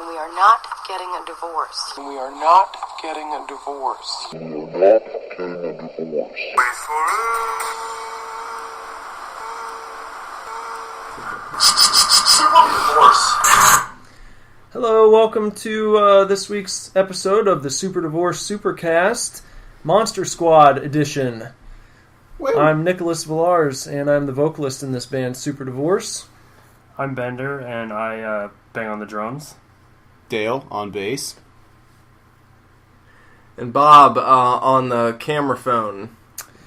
We are not getting a divorce. We are not getting a divorce. We are not getting a divorce. Wait for it. Hello, welcome to this week's episode of the Super Divorce SUPERCAST Monster Squad Edition. Woo. I'm Nicholas Villars, and I'm the vocalist in this band, Super Divorce. I'm Bender, and I bang on the drums. Dale on bass. And Bob on the camera phone,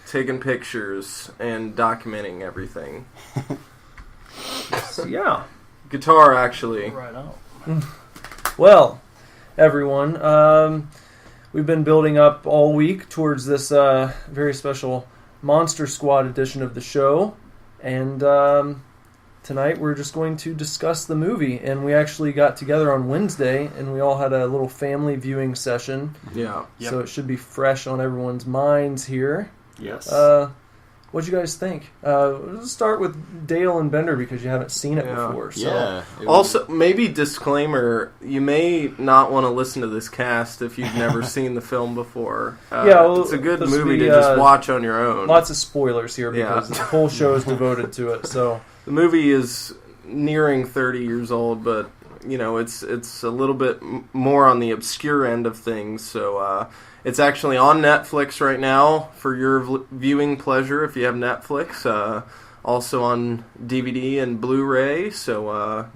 taking pictures and documenting everything. So, yeah. Guitar, actually. Right on. Well, everyone, we've been building up all week towards this very special Monster Squad edition of the show, and tonight we're just going to discuss the movie. And we actually got together on Wednesday, and we all had a little family viewing session. Yeah. So it should be fresh on everyone's minds here. Yes. What'd you guys think? Let's start with Dale and Bender because you haven't seen it before. So. Yeah. Also, maybe disclaimer, you may not want to listen to this cast if you've never seen the film before. It's a good movie to just watch on your own. Lots of spoilers here because the whole show is devoted to it. So the movie is nearing 30 years old, but you know it's a little bit more on the obscure end of things. So it's actually on Netflix right now for your viewing pleasure if you have Netflix. Also on DVD and Blu-ray. So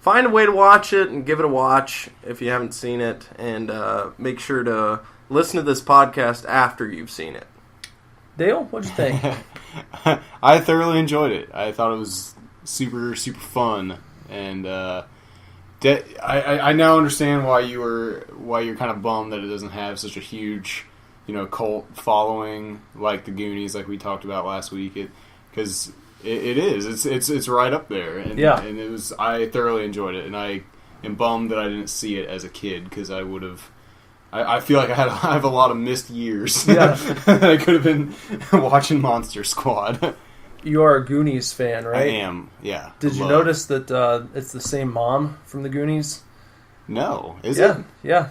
find a way to watch it and give it a watch if you haven't seen it. And make sure to listen to this podcast after you've seen it. Dale, what'd you think? I thoroughly enjoyed it. I thought it was super, super fun. And I now understand why you're kind of bummed that it doesn't have such a huge, cult following like the Goonies, like we talked about last week. Because it is. It's right up there. And, and it was. I thoroughly enjoyed it, and I am bummed that I didn't see it as a kid because I would have. I feel like I have a lot of missed years. Yeah. I could have been watching Monster Squad. You are a Goonies fan, right? I am, yeah. Did you notice that it's the same mom from the Goonies? No. Is it? Yeah.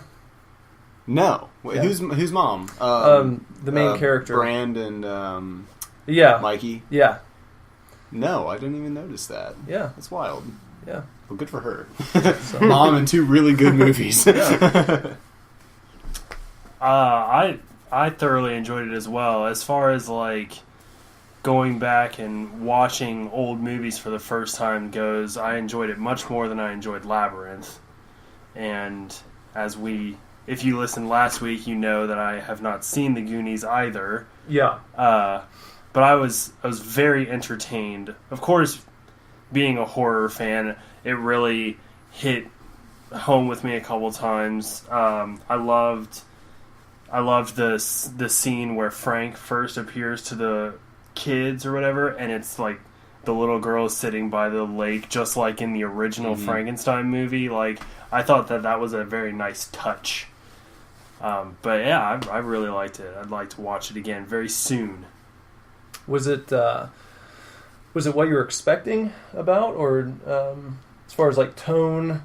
No. Wait, Yeah. Who's mom? The main character. Brand and yeah. Mikey? Yeah. No, I didn't even notice that. Yeah. That's wild. Yeah. Well, good for her. Mom in two really good movies. I thoroughly enjoyed it as well. As far as like going back and watching old movies for the first time goes, I enjoyed it much more than I enjoyed Labyrinth. And if you listened last week, you know that I have not seen the Goonies either. Yeah. But I was very entertained. Of course, being a horror fan, it really hit home with me a couple times. I loved the scene where Frank first appears to the kids or whatever, and it's like the little girl is sitting by the lake, just like in the original Frankenstein movie. Like, I thought that was a very nice touch. But yeah, I really liked it. I'd like to watch it again very soon. Was it what you were expecting about, or as far as like tone,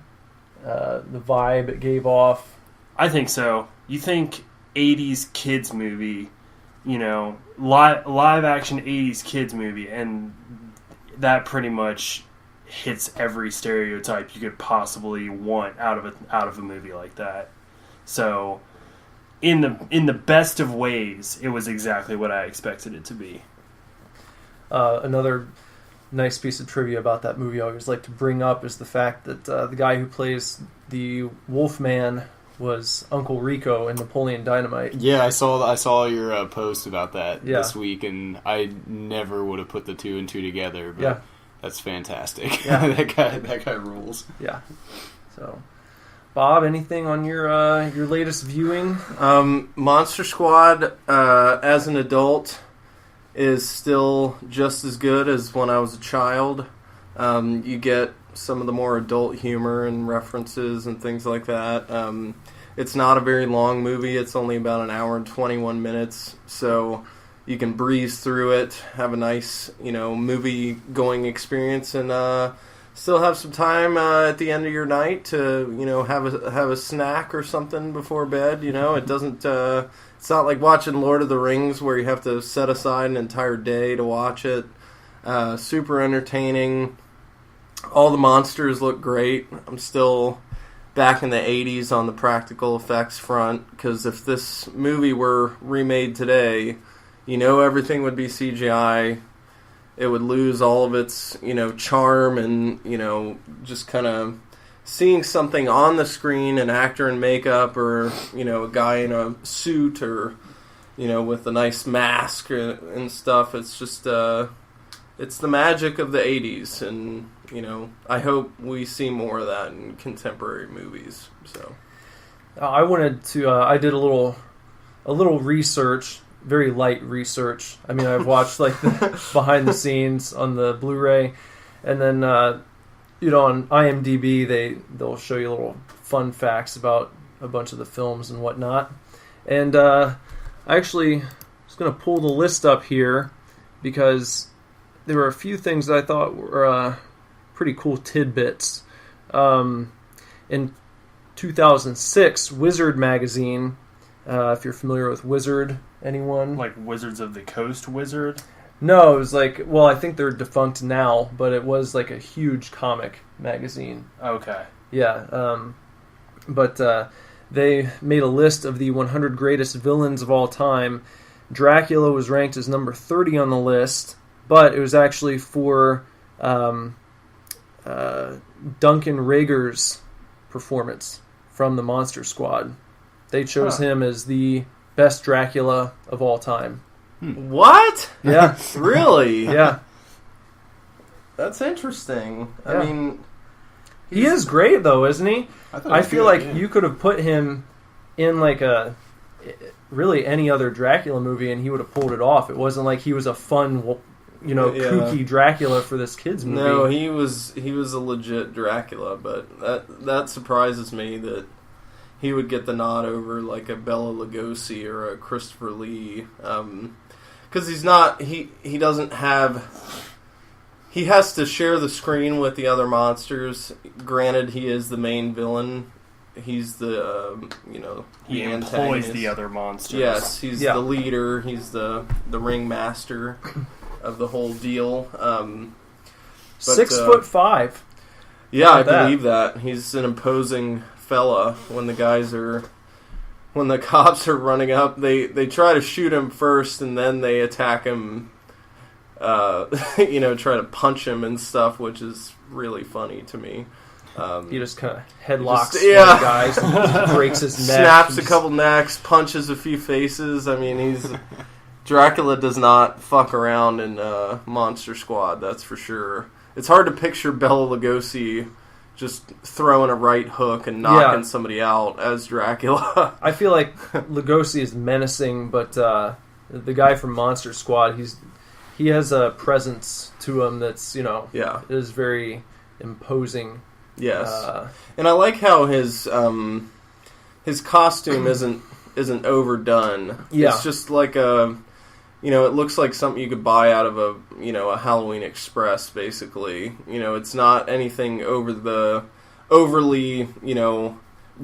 the vibe it gave off? I think so. You think 80s kids movie, live action 80s kids movie, and that pretty much hits every stereotype you could possibly want out of a movie like that. So in the best of ways, it was exactly what I expected it to be. Another nice piece of trivia about that movie I always like to bring up is the fact that the guy who plays the Wolfman was Uncle Rico in Napoleon Dynamite. Yeah, I saw your post about that this week, and I never would have put the two and two together. But that's fantastic. Yeah. that guy rules. Yeah. So, Bob, anything on your latest viewing? Monster Squad, as an adult, is still just as good as when I was a child. You get some of the more adult humor and references and things like that. It's not a very long movie. It's only about an hour and 21 minutes, so you can breeze through it, have a nice, movie-going experience, and still have some time at the end of your night to, have a snack or something before bed. It doesn't. It's not like watching Lord of the Rings where you have to set aside an entire day to watch it. Super entertaining. All the monsters look great. I'm still back in the 80s on the practical effects front, because if this movie were remade today, everything would be CGI. It would lose all of its, charm and, just kind of seeing something on the screen, an actor in makeup or, a guy in a suit or, with a nice mask and stuff. It's just, it's the magic of the 80s, and, I hope we see more of that in contemporary movies. So, I wanted to, I did a little research, very light research. I mean, I've watched like the behind the scenes on the Blu-ray, and then, on IMDb, they'll show you little fun facts about a bunch of the films and whatnot. And I actually was going to pull the list up here because there were a few things that I thought were pretty cool tidbits. In 2006, Wizard magazine, if you're familiar with Wizard, anyone? Like Wizards of the Coast Wizard? No, it was like, well, I think they're defunct now, but it was like a huge comic magazine. Okay. Yeah, but they made a list of the 100 greatest villains of all time. Dracula was ranked as number 30 on the list, but it was actually for Duncan Rager's performance from the Monster Squad. They chose him as the best Dracula of all time. What? Yeah. Really? Yeah. That's interesting. Yeah. I mean, He is great, though, isn't he? I feel like yeah. you could have put him in like really any other Dracula movie, and he would have pulled it off. It wasn't like he was a fun, kooky Dracula for this kids movie. No, he was a legit Dracula, but that surprises me that he would get the nod over like a Bela Lugosi or a Christopher Lee, because he's not. He doesn't have. He has to share the screen with the other monsters. Granted, he is the main villain. He's the He the employs antagonist. the other monsters. Yes, he's the leader. He's the ringmaster of the whole deal. 6'5". Yeah, I that. believe that. He's an imposing fella. When the cops are running up, they try to shoot him first, and then they attack him. Try to punch him and stuff, which is really funny to me. He just kind of headlocks one of the guys and just breaks his neck. Snaps a couple necks, punches a few faces. I mean, Dracula does not fuck around in Monster Squad, that's for sure. It's hard to picture Bela Lugosi just throwing a right hook and knocking somebody out as Dracula. I feel like Lugosi is menacing, but the guy from Monster Squad, he has a presence to him that's, is very imposing. Yes. And I like how his costume isn't overdone. Yeah. It's just like it looks like something you could buy out of a Halloween Express, basically. It's not anything overly,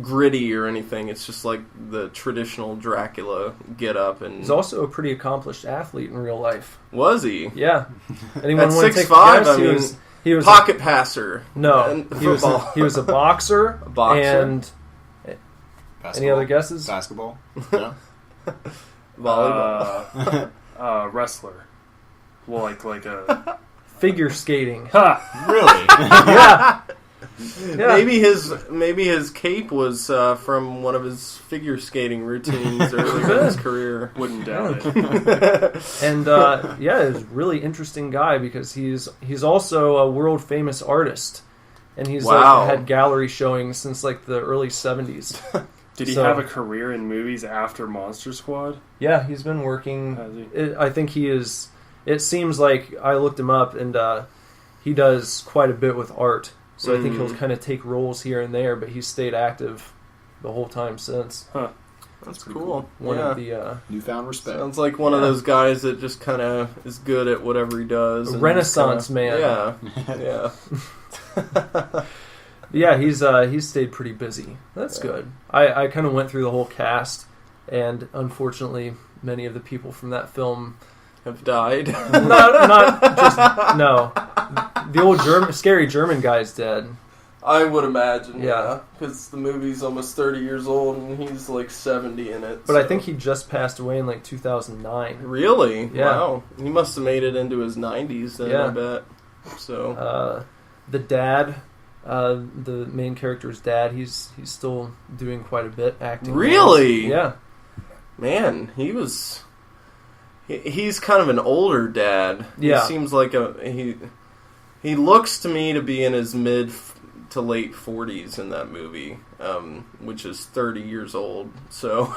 gritty or anything. It's just like the traditional Dracula get-up. And he's also a pretty accomplished athlete in real life. Was he? Yeah. Anyone At want to take 6'5", a guess? He was pocket passer. No, he was a boxer. A boxer. And Basketball. any other guesses? Basketball. Yeah. Volleyball. Wrestler. Well, like a Figure skating. Really? Yeah. Maybe his cape was from one of his figure skating routines earlier in his career. wouldn't doubt it. And he's a really interesting guy because he's also a world famous artist, and he's had gallery showings since like the early 70s. Did he have a career in movies after Monster Squad? Yeah, he's been working. Has he? I think he is. It seems like I looked him up, and he does quite a bit with art. So I think he'll kind of take roles here and there, but he's stayed active the whole time since. Huh. That's cool. One of the newfound respect. Sounds like one of those guys that just kind of is good at whatever he does. Renaissance man. Yeah, yeah. Yeah, he's stayed pretty busy. That's good. I kind of went through the whole cast, and unfortunately, many of the people from that film Have died. not just no. The old scary German guy's dead. I would imagine, Yeah. because the movie's almost 30 years old and he's like 70 in it. But I think he just passed away in like 2009. Really? Yeah. Wow. He must have made it into his 90s then, Yeah. I bet. So The dad, the main character's dad, he's still doing quite a bit acting. Really? Yeah. man, he's kind of an older dad. Yeah. He seems like he looks to me to be in his mid to late 40s in that movie, which is 30 years old. So,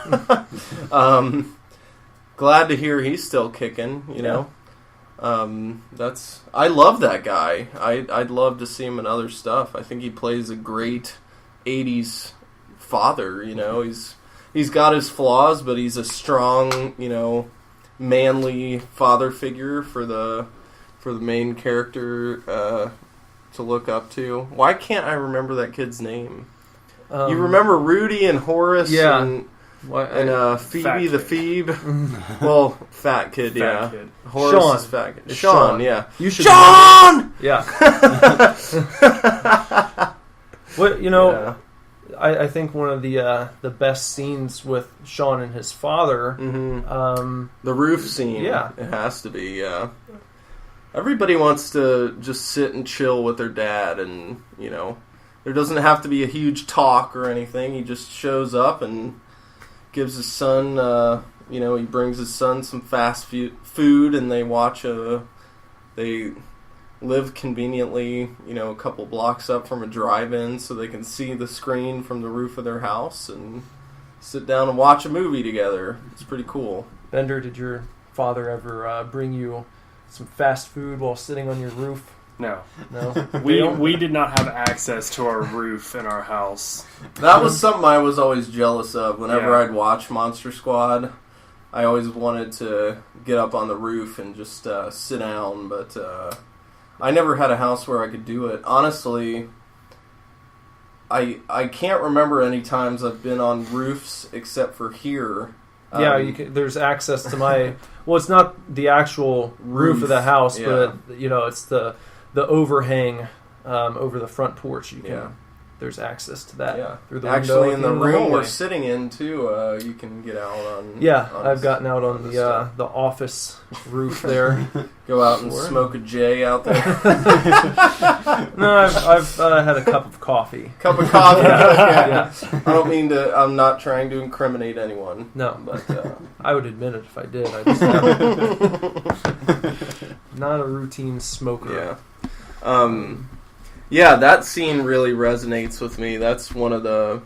glad to hear he's still kicking, you know. I love that guy. I'd love to see him in other stuff. I think he plays a great 80s father, you know. He's got his flaws, but he's a strong, you know, manly father figure for the main character to look up to. Why can't I remember that kid's name? You remember Rudy and Horace and Phoebe the Phoebe? Well, fat kid, yeah. Kid. Horace Sean. is fat kid. It's Sean, yeah. You should Sean! Yeah. What, you know, Yeah. I think one of the best scenes with Sean and his father. The roof scene. Yeah. It has to be, yeah. Everybody wants to just sit and chill with their dad, and, you know, there doesn't have to be a huge talk or anything. He just shows up and gives his son, you know, he brings his son some fast food, and they watch they live conveniently, you know, a couple blocks up from a drive-in so they can see the screen from the roof of their house and sit down and watch a movie together. It's pretty cool. Bender, did your father ever bring you some fast food while sitting on your roof? No. No? We did not have access to our roof in our house. That was something I was always jealous of. Whenever Yeah. I'd watch Monster Squad, I always wanted to get up on the roof and just sit down, but I never had a house where I could do it. Honestly, I can't remember any times I've been on roofs except for here. Yeah, there's access to my... Well, it's not the actual roof of the house, yeah. but, you know, it's the overhang over the front porch. You can... Yeah. There's access to that. Yeah. Through the Actually, window in the and room hallway. we're sitting in, too, you can get out on... Yeah, on I've gotten out on the stuff. office roof there. Go out and Sure. smoke a J out there. No, I've had a cup of coffee. Cup of coffee. Yeah. I don't mean to... I'm not trying to incriminate anyone. No, But... I would admit it if I did. I just haven't. Not a routine smoker. Yeah. Yeah, that scene really resonates with me. That's one of the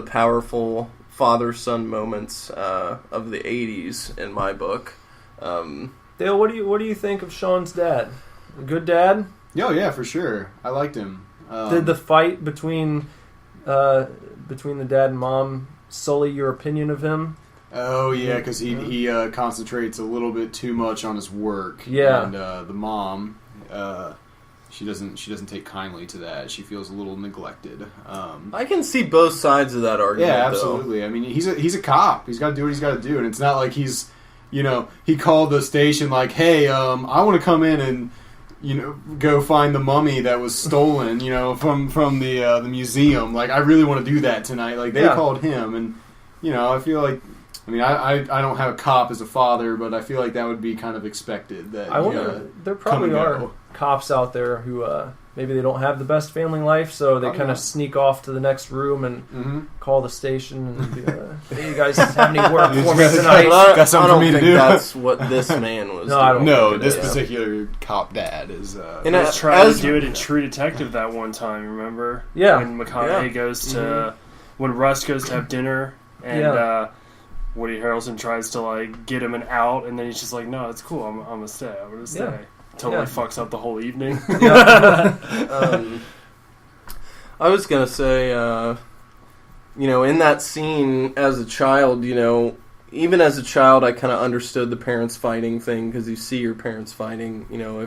powerful father-son moments of the 80s in my book. Dale, what do you think of Sean's dad? A good dad? Oh, yeah, for sure. I liked him. Did the fight between the dad and mom sully your opinion of him? Oh, yeah, because he concentrates a little bit too much on his work. Yeah. And the mom... She doesn't take kindly to that. She feels a little neglected. I can see both sides of that argument. Yeah, absolutely. Though. I mean, he's a cop. He's got to do what he's got to do, and it's not like he's, you know, he called the station like, "Hey, I want to come in and, you know, go find the mummy that was stolen, you know, from the museum. Like, I really want to do that tonight." Like, they called him, and you know, I feel like. I mean, I don't have a cop as a father, but I feel like that would be kind of expected. That I wonder. There probably are cops out there who maybe they don't have the best family life, so they kind of sneak off to the next room and call the station and be "Hey, you guys have any work for me tonight?" Got something I don't for me to think do. that's what this man was. No, I don't. No, think it this is. particular cop dad is. And I was trying to do it in True Detective that one time, remember? Yeah. When McConaughey goes to... When Russ goes to have dinner, and Woody Harrelson tries to, like, get him an out, and then he's just like, "No, it's cool, I'm going to stay. I'm going to stay." Yeah. Totally fucks up the whole evening. I was gonna say, you know, in that scene as a child, you know, even as a child, I kind of understood the parents fighting thing because you see your parents fighting. You know,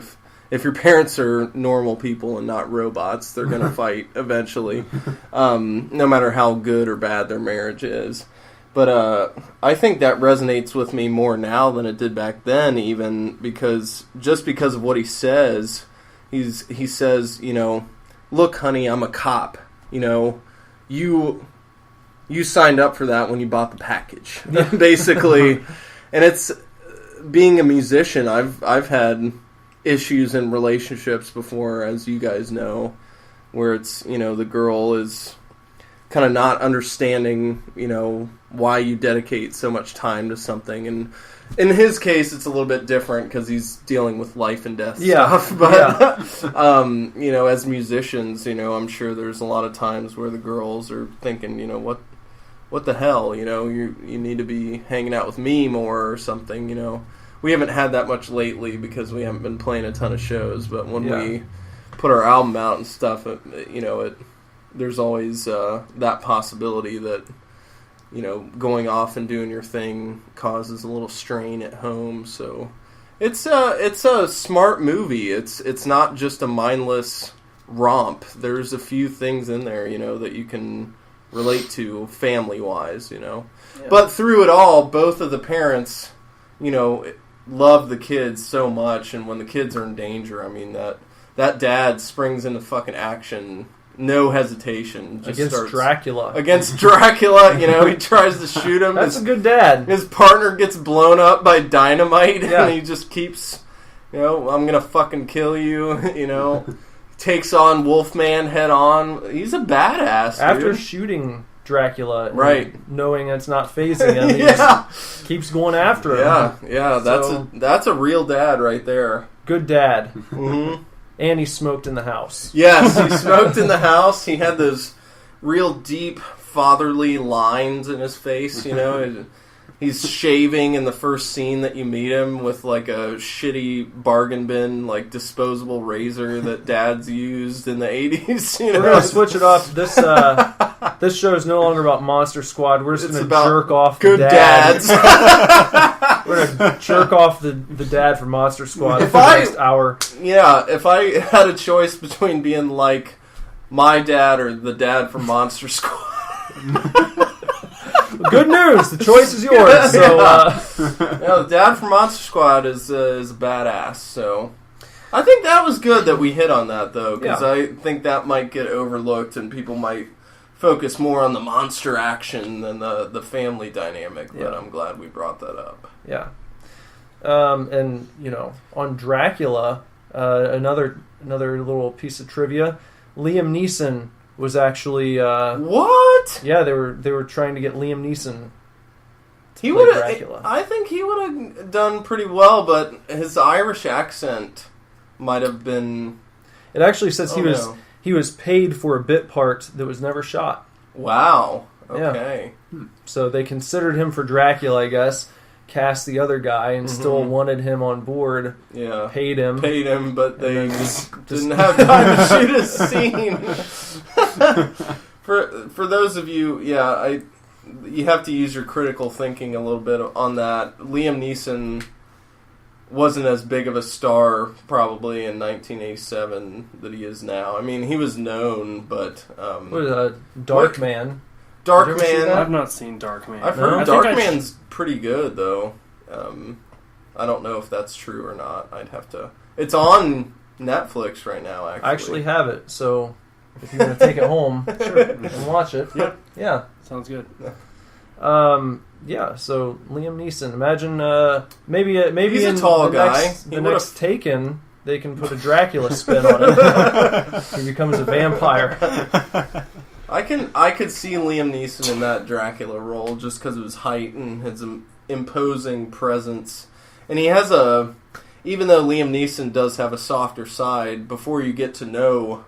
if your parents are normal people and not robots, they're going to fight eventually, no matter how good or bad their marriage is. But I think that resonates with me more now than it did back then, even because of what he says. He says, look, honey, I'm a cop. You signed up for that when you bought the package, basically. And it's being a musician. I've had issues in relationships before, as you guys know, where it's the girl is kind of not understanding why you dedicate so much time to something. And in his case, it's a little bit different because he's dealing with life and death stuff. But as musicians, I'm sure there's a lot of times where the girls are thinking, what the hell, you need to be hanging out with me more or something. We haven't had that much lately because we haven't been playing a ton of shows, but when we put our album out and stuff, there's always that possibility that going off and doing your thing causes a little strain at home. So it's a smart movie. It's not just a mindless romp. There's a few things in there that you can relate to family wise. But through it all, both of the parents love the kids so much, and when the kids are in danger, I mean that dad springs into fucking action, no hesitation. Against Dracula. Against Dracula, he tries to shoot him. That's a good dad. His partner gets blown up by dynamite, and he just keeps, I'm gonna fucking kill you, takes on Wolfman head on. He's a badass, After dude. shooting Dracula, right, knowing it's not phasing him, he just keeps going after him. Yeah, that's a real dad right there. Good dad. Mm-hmm. And he smoked in the house. Yes, he smoked in the house. He had those real deep fatherly lines in his face, He's shaving in the first scene that you meet him with like a shitty bargain bin, like disposable razor that dads used in the 80s. We're going to switch it up. This show is no longer about Monster Squad. We're just going to jerk off good the dads. We're going dads. to jerk off the dad for Monster Squad for the next hour. Yeah, if I had a choice between being like my dad or the dad from Monster Squad. Good news, the choice is yours. So, the dad from Monster Squad is a badass. So, I think that was good that we hit on that though, because I think that might get overlooked and people might focus more on the monster action than the family dynamic. But I'm glad we brought that up. Yeah, and on Dracula, another little piece of trivia: Liam Neeson was actually what? Yeah, they were trying to get Liam Neeson. He would have. Dracula. I think he would have done pretty well, but his Irish accent might have been. It actually says he was paid for a bit part that was never shot. Wow. Okay. Yeah. So they considered him for Dracula, I guess. Cast the other guy and still wanted him on board. Yeah. Paid him, but they just didn't have time to shoot a scene. For those of you, you have to use your critical thinking a little bit on that. Liam Neeson wasn't as big of a star probably in 1987 that he is now. I mean, he was known, but Darkman. Darkman. I've not seen Darkman. I've heard Darkman's pretty good though. I don't know if that's true or not. I'd have to. It's on Netflix right now. I actually have it, so if you want to take it home and watch it, yeah, sounds good. So Liam Neeson. Imagine maybe he's in a tall the guy. Next Taken, they can put a Dracula spin on it. He becomes a vampire. I could see Liam Neeson in that Dracula role just because of his height and his imposing presence. And he has even though Liam Neeson does have a softer side, before you get to know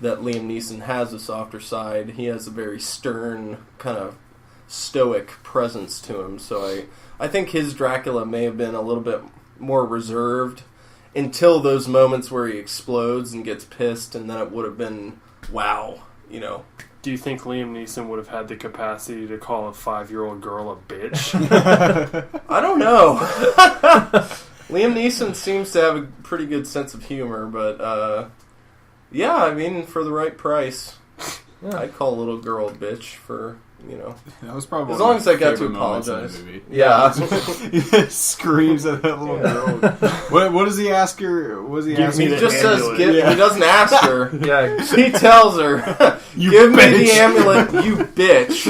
that Liam Neeson has a softer side, he has a very stern, kind of stoic presence to him. So I think his Dracula may have been a little bit more reserved until those moments where he explodes and gets pissed, and then it would have been, wow, Do you think Liam Neeson would have had the capacity to call a 5-year-old girl a bitch? I don't know. Liam Neeson seems to have a pretty good sense of humor, but yeah, I mean, for the right price, I'd call a little girl a bitch for, That was probably as long as I got to favorite moments in the apologize. movie. Yeah. He screams at that little girl. What does he ask her? What does he ask me her? He the just says, amulet. he doesn't ask her. Yeah, He tells her, You give me bitch." the amulet, you bitch.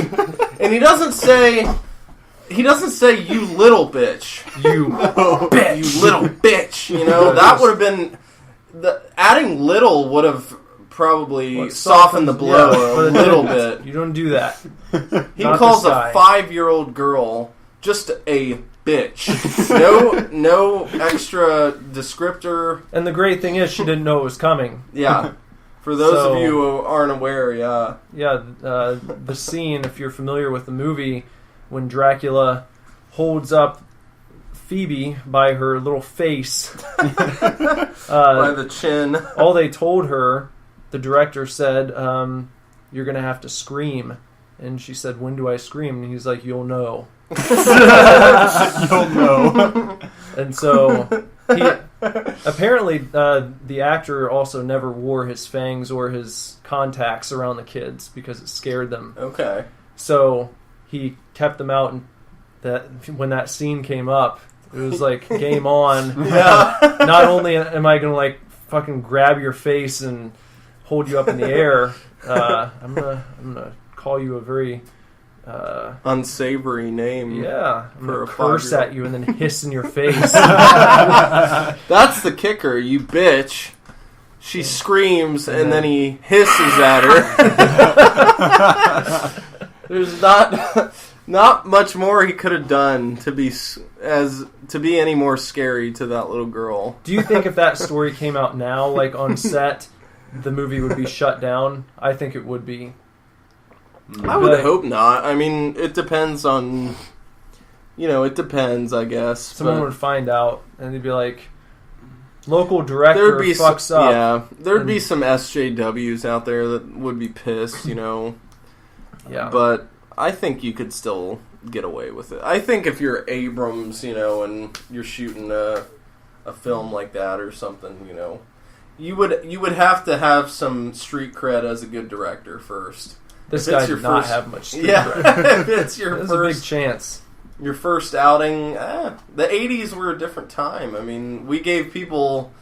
And he doesn't say, you little bitch. you You little bitch. That would have been, adding little would have probably softened the blow but a it little didn't. bit. You don't do that. He Not calls this a guy. 5-year-old girl just a bitch. No extra descriptor. And the great thing is, she didn't know it was coming. Yeah. For those So- of you who aren't aware, yeah. Yeah, the scene, if you're familiar with the movie, when Dracula holds up Phoebe by her little face. By the chin. All they told her, the director said, you're going to have to scream. And she said, when do I scream? And he's like, you'll know. You'll know. And so, apparently, the actor also never wore his fangs or his contacts around the kids because it scared them. Okay. So, he kept them out, and when that scene came up, it was like, game on. Yeah. Not only am I going to, like, fucking grab your face and hold you up in the air, I'm gonna call you a very Unsavory name. I'm For gonna a curse 5-year-old. at you and then hiss in your face. That's the kicker, you bitch. She screams and then he hisses at her. There's not much more he could have done to be any more scary to that little girl. Do you think if that story came out now, like on set, the movie would be shut down? I think it would be. I would Like- hope not. I mean, it depends on. It depends, I guess. Someone but would find out and they'd be like, local director there'd be fucks up. Yeah, there'd be And- some SJWs out there that would be pissed. Yeah. But I think you could still get away with it. I think if you're Abrams, and you're shooting a film like that or something, you would have to have some street cred as a good director first. This If it's guy your did not first- have much street Yeah, cred. if it's your There's a big first chance. your first outing. The 80s were a different time. I mean, we gave people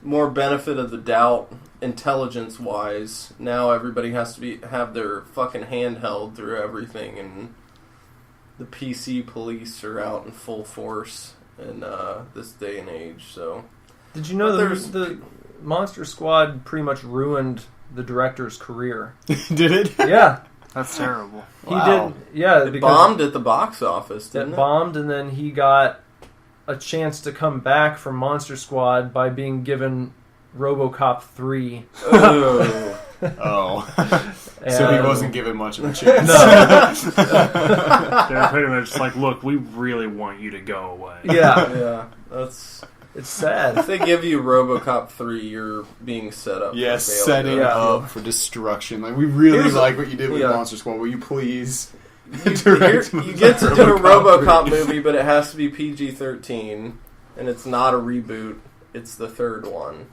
more benefit of the doubt, intelligence-wise. Now everybody has to have their fucking hand held through everything, and the PC police are out in full force in this day and age. So, Did you know But the Monster Squad pretty much ruined the director's career? Did it? Yeah. That's terrible. He Wow. did. Yeah, it because bombed at the box office, didn't it it? bombed, and then he got a chance to come back from Monster Squad by being given RoboCop 3. Ugh. Oh. And, So he wasn't given much of a chance. No. They're pretty much like, look, we really want you to go away. Yeah, Yeah, that's. it's sad. If they give you RoboCop 3, you're being set up. Yes, for failure. setting Yeah. up for destruction. Like, we really Here's a- like what you did with yeah. Monster Squad. Will you please You direct get to do a RoboCop RoboCop movie, but it has to be PG-13, and it's not a reboot. It's the third one.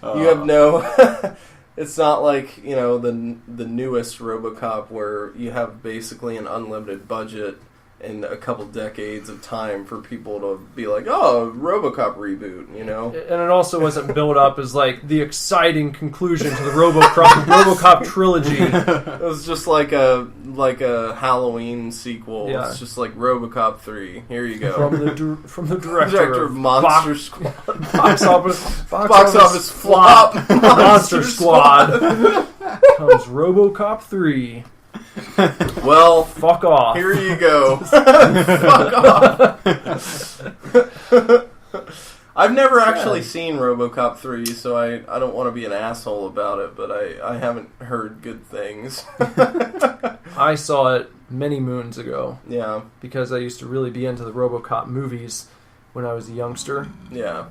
You have no. It's not like the newest RoboCop where you have basically an unlimited budget and a couple decades of time for people to be like, oh, RoboCop reboot, And it also wasn't built up as like the exciting conclusion to the RoboCop trilogy. It was just like a Halloween sequel. Yeah. It's just like RoboCop 3. Here you go. From the director, Director of Monster Squad. Box office flop. Monster Squad comes RoboCop 3. Well, Fuck off. here you go. Fuck off. I've never actually seen RoboCop 3, so I don't want to be an asshole about it, but I haven't heard good things. I saw it many moons ago Yeah, because I used to really be into the RoboCop movies when I was a youngster. yeah,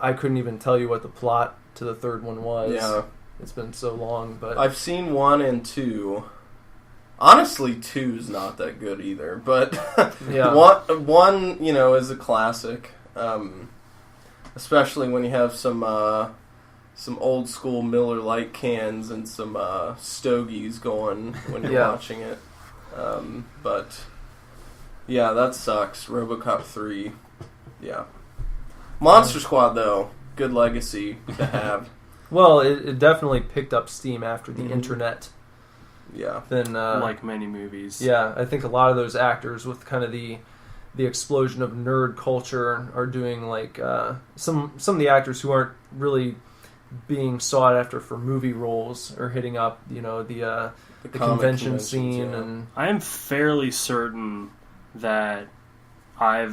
I couldn't even tell you what the plot to the third one was. yeah. It's been so long, but I've seen 1 and 2. Honestly, 2's not that good either, but Yeah. one is a classic, especially when you have some old school Miller Lite cans and some stogies going when you're watching it. But yeah, that sucks. RoboCop 3, yeah. Monster Squad though, good legacy to have. Well, it definitely picked up steam after the internet. Yeah. Then, like many movies. Yeah, I think a lot of those actors with kind of the explosion of nerd culture are doing like some of the actors who aren't really being sought after for movie roles are hitting up, the convention scene, yeah. and I am fairly certain that I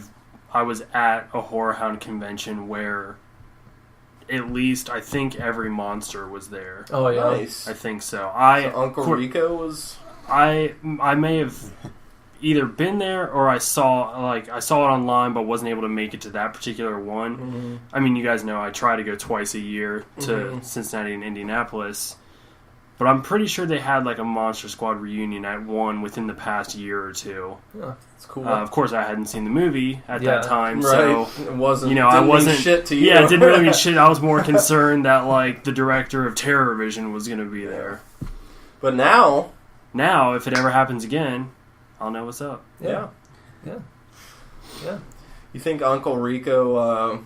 was at a horror hound convention where at least I think every monster was there. oh yeah, Nice. I think so. So Uncle Rico was... I may have either been there or I saw it online but wasn't able to make it to that particular one. Mm-hmm. I mean, you guys know I try to go twice a year to Cincinnati and Indianapolis. But I'm pretty sure they had like a Monster Squad reunion at one within the past year or two. It's cool. Of course, I hadn't seen the movie at Yeah. that time, Right. so It wasn't, I didn't mean wasn't shit to you. Yeah, it didn't really mean shit. I was more concerned that like the director of Terror Vision was going to be there. But now, Now, if it ever happens again, I'll know what's up. yeah. you think Uncle Rico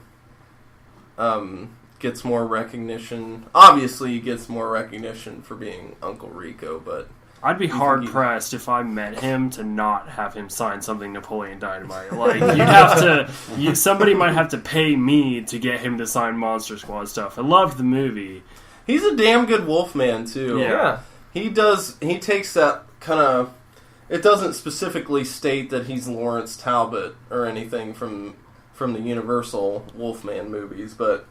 gets more recognition? Obviously, he gets more recognition for being Uncle Rico, but I'd be think hard he- pressed if I met him to not have him sign something Napoleon Dynamite. Like you'd have to, somebody might have to pay me to get him to sign Monster Squad stuff. I loved the movie. he's a damn good Wolfman too. Yeah. He takes that kind of... It doesn't specifically state that he's Lawrence Talbot or anything from the Universal Wolfman movies, but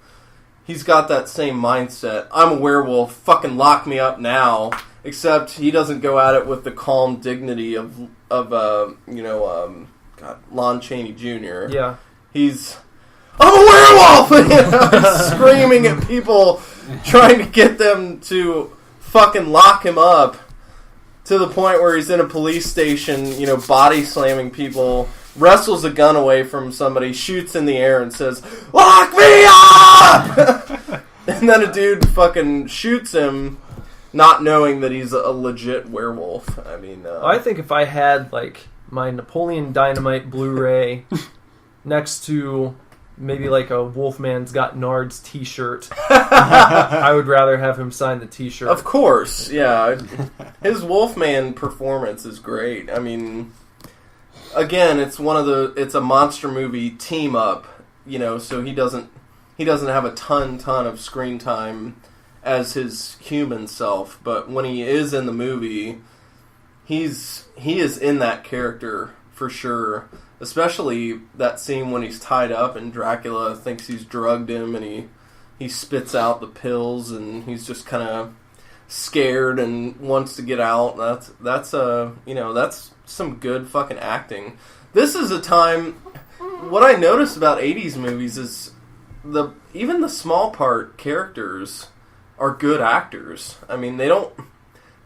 he's got that same mindset. I'm a werewolf, fucking lock me up now. Except he doesn't go at it with the calm dignity of Lon Chaney Jr. Yeah. He's... I'm a werewolf! He's screaming at people, trying to get them to fucking lock him up, to the point where he's in a police station, body slamming people, wrestles a gun away from somebody, shoots in the air and says, "Lock me up!" And then a dude fucking shoots him, not knowing that he's a legit werewolf. I mean... I think if I had like my Napoleon Dynamite Blu-ray next to maybe like a Wolfman's Got Nards t-shirt, I would rather have him sign the t-shirt. Of course, yeah. His Wolfman performance is great. I mean, again, it's a monster movie team up, so he doesn't have a ton of screen time as his human self, but when he is in the movie, he is in that character for sure. Especially that scene when he's tied up and Dracula thinks he's drugged him and he spits out the pills and he's just kind of scared and wants to get out. That's some good fucking acting. This is a time... What I noticed about 80s movies is even the small part characters are good actors. I mean, they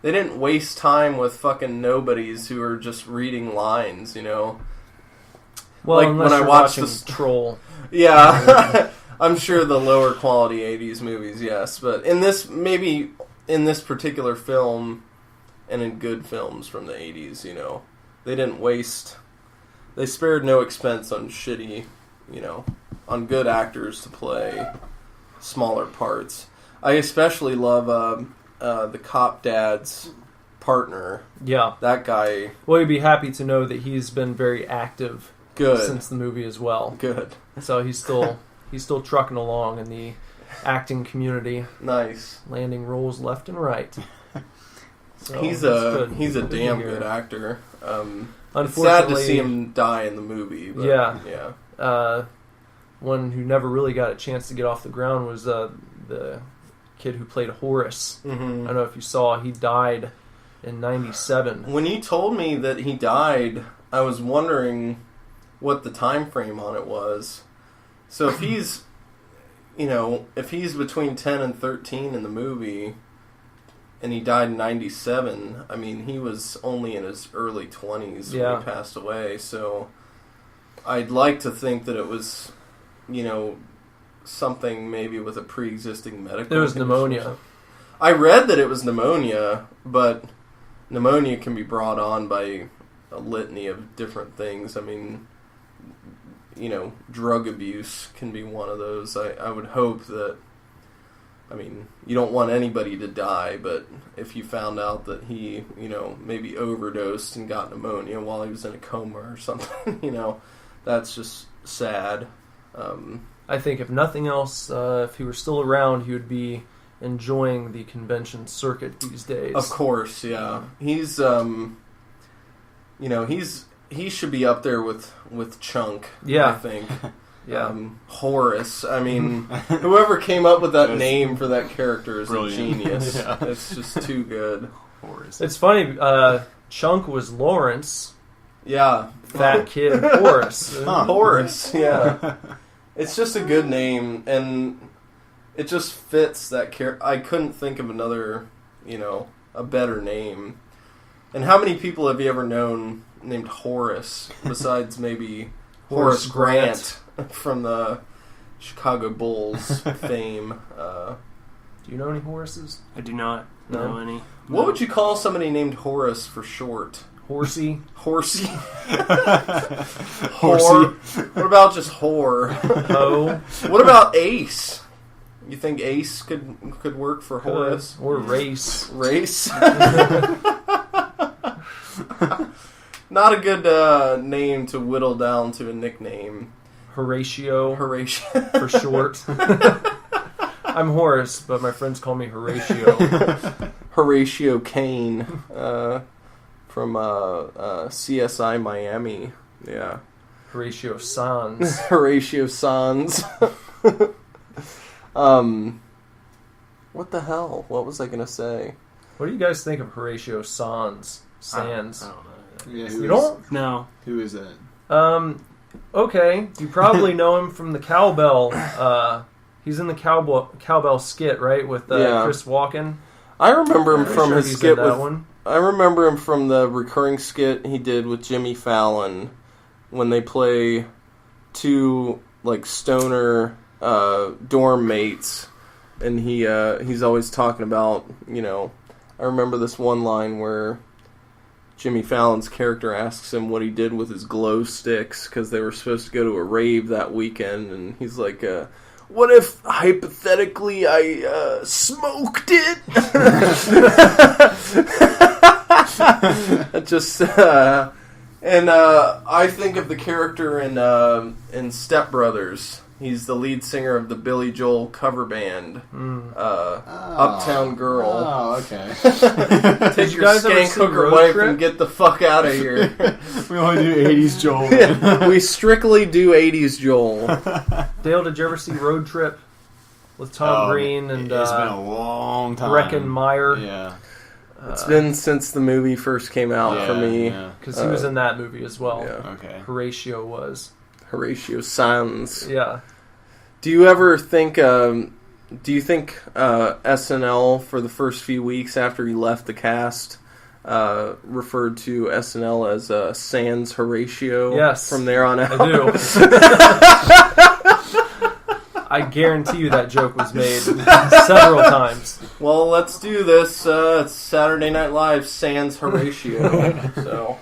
didn't waste time with fucking nobodies who are just reading lines, Well, like unless when I you're watched watching this- Troll. Yeah, I'm sure the lower quality 80s movies, yes. But in this particular film, and in good films from the 80s, they didn't waste... They spared no expense on shitty, on good actors to play smaller parts. I especially love the cop dad's partner. Yeah. That guy... Well, you'd be happy to know that he's been very active Good. since the movie as well. Good. So he's still trucking along in the acting community, Nice. landing roles left and right. So He's that's a good. he's a Good to damn hear. good actor. It's sad to Unfortunately, see him die in the movie. But Yeah. One who never really got a chance to get off the ground was the kid who played Horace. I don't know if you saw, he died in 97. When you told me that he died, I was wondering what the time frame on it was. So if he's between 10 and 13 in the movie, and he died in 97. I mean, he was only in his early 20s when he passed away. So I'd like to think that it was, something maybe with a pre-existing medical It was condition. pneumonia. I read that it was pneumonia, but pneumonia can be brought on by a litany of different things. I mean, drug abuse can be one of those. I would hope that, you don't want anybody to die, but if you found out that he, maybe overdosed and got pneumonia while he was in a coma or something, that's just sad. I think if nothing else, if he were still around, he would be enjoying the convention circuit these days. Of course, yeah. He's, he should be up there with Chunk, Yeah. I think. Yeah. Horace. I mean, whoever came up with that name for that character is brilliant. a genius. Yeah. It's just too good. Horace. It's funny, Chunk was Lawrence, Yeah. fat kid Horace. Horace, yeah. It's just a good name, and it just fits that character. I couldn't think of another, a better name. And how many people have you ever known named Horace, besides maybe Horace Grant from the Chicago Bulls fame? Do you know any Horaces? I do not No? know any. What would you call somebody named Horace for short? Horsey? Horsey? Horsey. Whore? What about just whore? Ho? What about Ace? You think Ace could work for Horace? Or Race? Race? Not a good name to whittle down to a nickname. Horatio Horatio. for short. I'm Horace, but my friends call me Horatio. Horatio Kane from CSI Miami. Yeah. Horatio Sans. Horatio Sans. What the hell? What was I going to say? What do you guys think of Horatio Sans? Sans. I don't know. Yeah, You don't? No. Who is that? Okay. You probably know him from the Cowbell. He's in the Cowbell skit, right? With Yeah. Chris Walken. I remember him Pretty from sure his he's skit in that with... one. I remember him from the recurring skit he did with Jimmy Fallon when they play two stoner dorm mates, and he's always talking about I remember this one line where Jimmy Fallon's character asks him what he did with his glow sticks because they were supposed to go to a rave that weekend, and he's like, what if, hypothetically, I smoked it? Just, and I think of the character in Step Brothers. He's the lead singer of the Billy Joel cover band, Uptown Girl. Oh, okay. Take you your guys ever skank see hooker Road wife Trip? and get the fuck out of here. We only do 80s Joel. Yeah, we strictly do 80s Joel. Dale, did you ever see Road Trip with Tom Green and It's been a long time. Breckenmeyer? Yeah. It's been since the movie first came out for me. Because he was in that movie as well. Yeah. Okay. Horatio was. Horatio Sands. Yeah. Do you ever think? Do you think SNL for the first few weeks after he left the cast referred to SNL as Sans Horatio? Yes. From there on out, I do. I guarantee you that joke was made several times. Well, let's do this. It's Saturday Night Live Sans Horatio. So.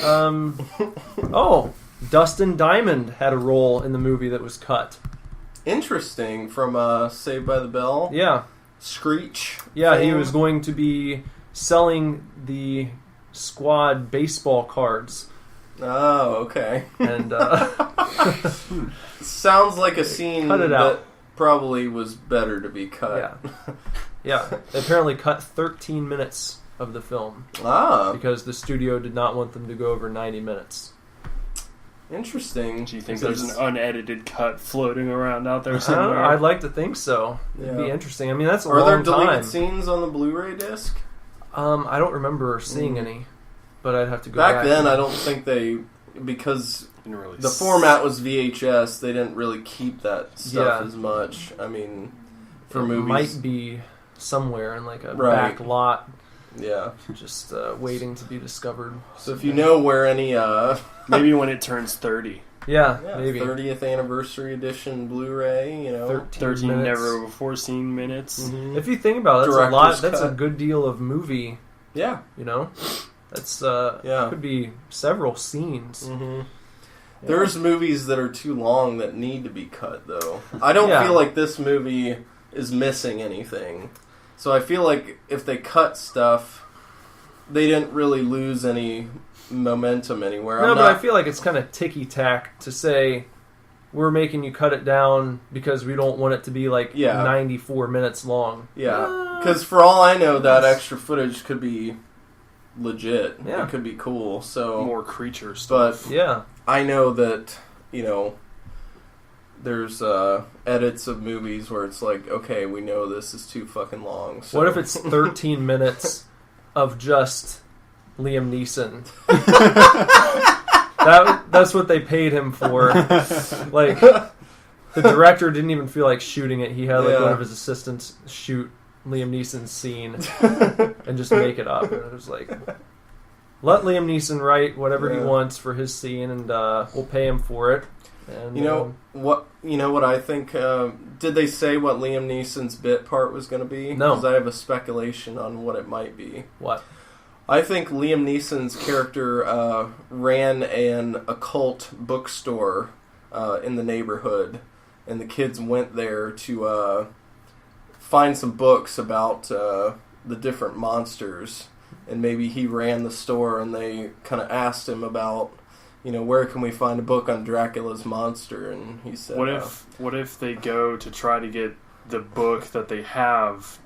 Oh, Dustin Diamond had a role in the movie that was cut. Interesting. From Saved by the Bell. Yeah. Screech. Yeah, he fame. was going to be selling the squad baseball cards. Oh, okay. And Sounds like a scene Cut it that out. probably was better to be cut. yeah. Yeah. They apparently cut 13 minutes of the film Ah, because the studio did not want them to go over 90 minutes. interesting. Do you think there's an unedited cut floating around out there I don't somewhere? know, I'd like to think so. It'd be Yeah. interesting. I mean, that's a Are there long deleted time. scenes on the Blu-ray disc? I don't remember seeing any, but I'd have to go Back back. then, I don't think they, because Didn't really the format was VHS, they didn't really keep that stuff Yeah. as much. I mean, for it movies. might be somewhere in like a Right. back lot, Yeah. just waiting to be discovered. So if you know where any Maybe when it turns 30. Yeah, maybe 30th anniversary edition Blu-ray, 13 never minutes. before seen minutes. Mhm. If you think about it, that's Director's a lot. That's a cut. good deal of movie. Yeah. That's Yeah. could be several scenes. Mm-hmm. Yeah. There's movies that are too long that need to be cut, though. I don't Yeah. feel like this movie is missing anything. So I feel like if they cut stuff, they didn't really lose any momentum anywhere. No, but I feel like it's kind of ticky-tack to say we're making you cut it down because we don't want it to be like 94 minutes long. Yeah, because for all I know, that extra footage could be legit. Yeah. It could be cool. So, More creature stuff. but Yeah. I know that, there's edits of movies where it's like, okay, we know this is too fucking long. So. What if it's 13 minutes of just Liam Neeson? That's what they paid him for. Like, the director didn't even feel like shooting it. He had like one of his assistants shoot Liam Neeson's scene and just make it up. And it was like, let Liam Neeson write whatever he wants for his scene, and we'll pay him for it. And, what I think? Did they say what Liam Neeson's bit part was going to be? No. Because I have a speculation on what it might be. What? I think Liam Neeson's character ran an occult bookstore in the neighborhood, and the kids went there to find some books about the different monsters, and maybe he ran the store, and they kind of asked him about, where can we find a book on Dracula's monster, and he said, What if they go to try to get the book that they have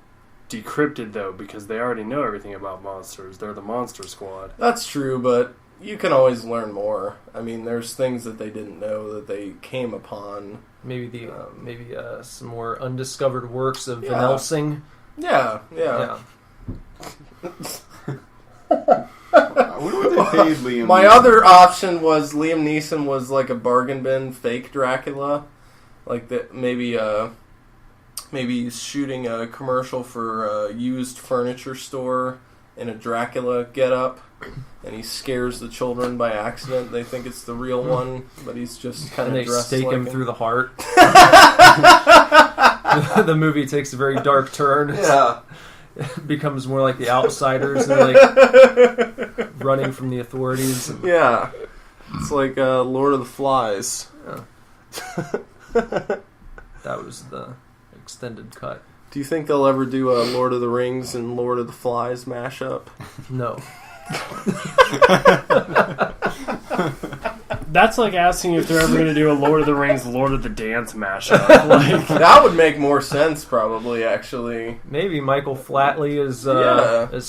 decrypted, though, because they already know everything about monsters. They're the Monster Squad. That's true, but you can always learn more. I mean, there's things that they didn't know that they came upon. Maybe some more undiscovered works of Van Helsing. Yeah. I wonder what they paid Liam My Neeson. other option was Liam Neeson was like a bargain bin fake Dracula. Like that, maybe he's shooting a commercial for a used furniture store in a Dracula getup, and he scares the children by accident. They think it's the real one, but he's just kind And of they dressed stake like him through the heart. The movie takes a very dark turn. Yeah. It becomes more like The Outsiders. They're like running from the authorities. Yeah. It's like Lord of the Flies. Yeah. That was the extended cut. Do you think they'll ever do a Lord of the Rings and Lord of the Flies mashup? No. That's like asking if they're ever going to do a Lord of the Rings, Lord of the Dance mashup. Like, That would make more sense, probably, actually. Maybe Michael Flatley as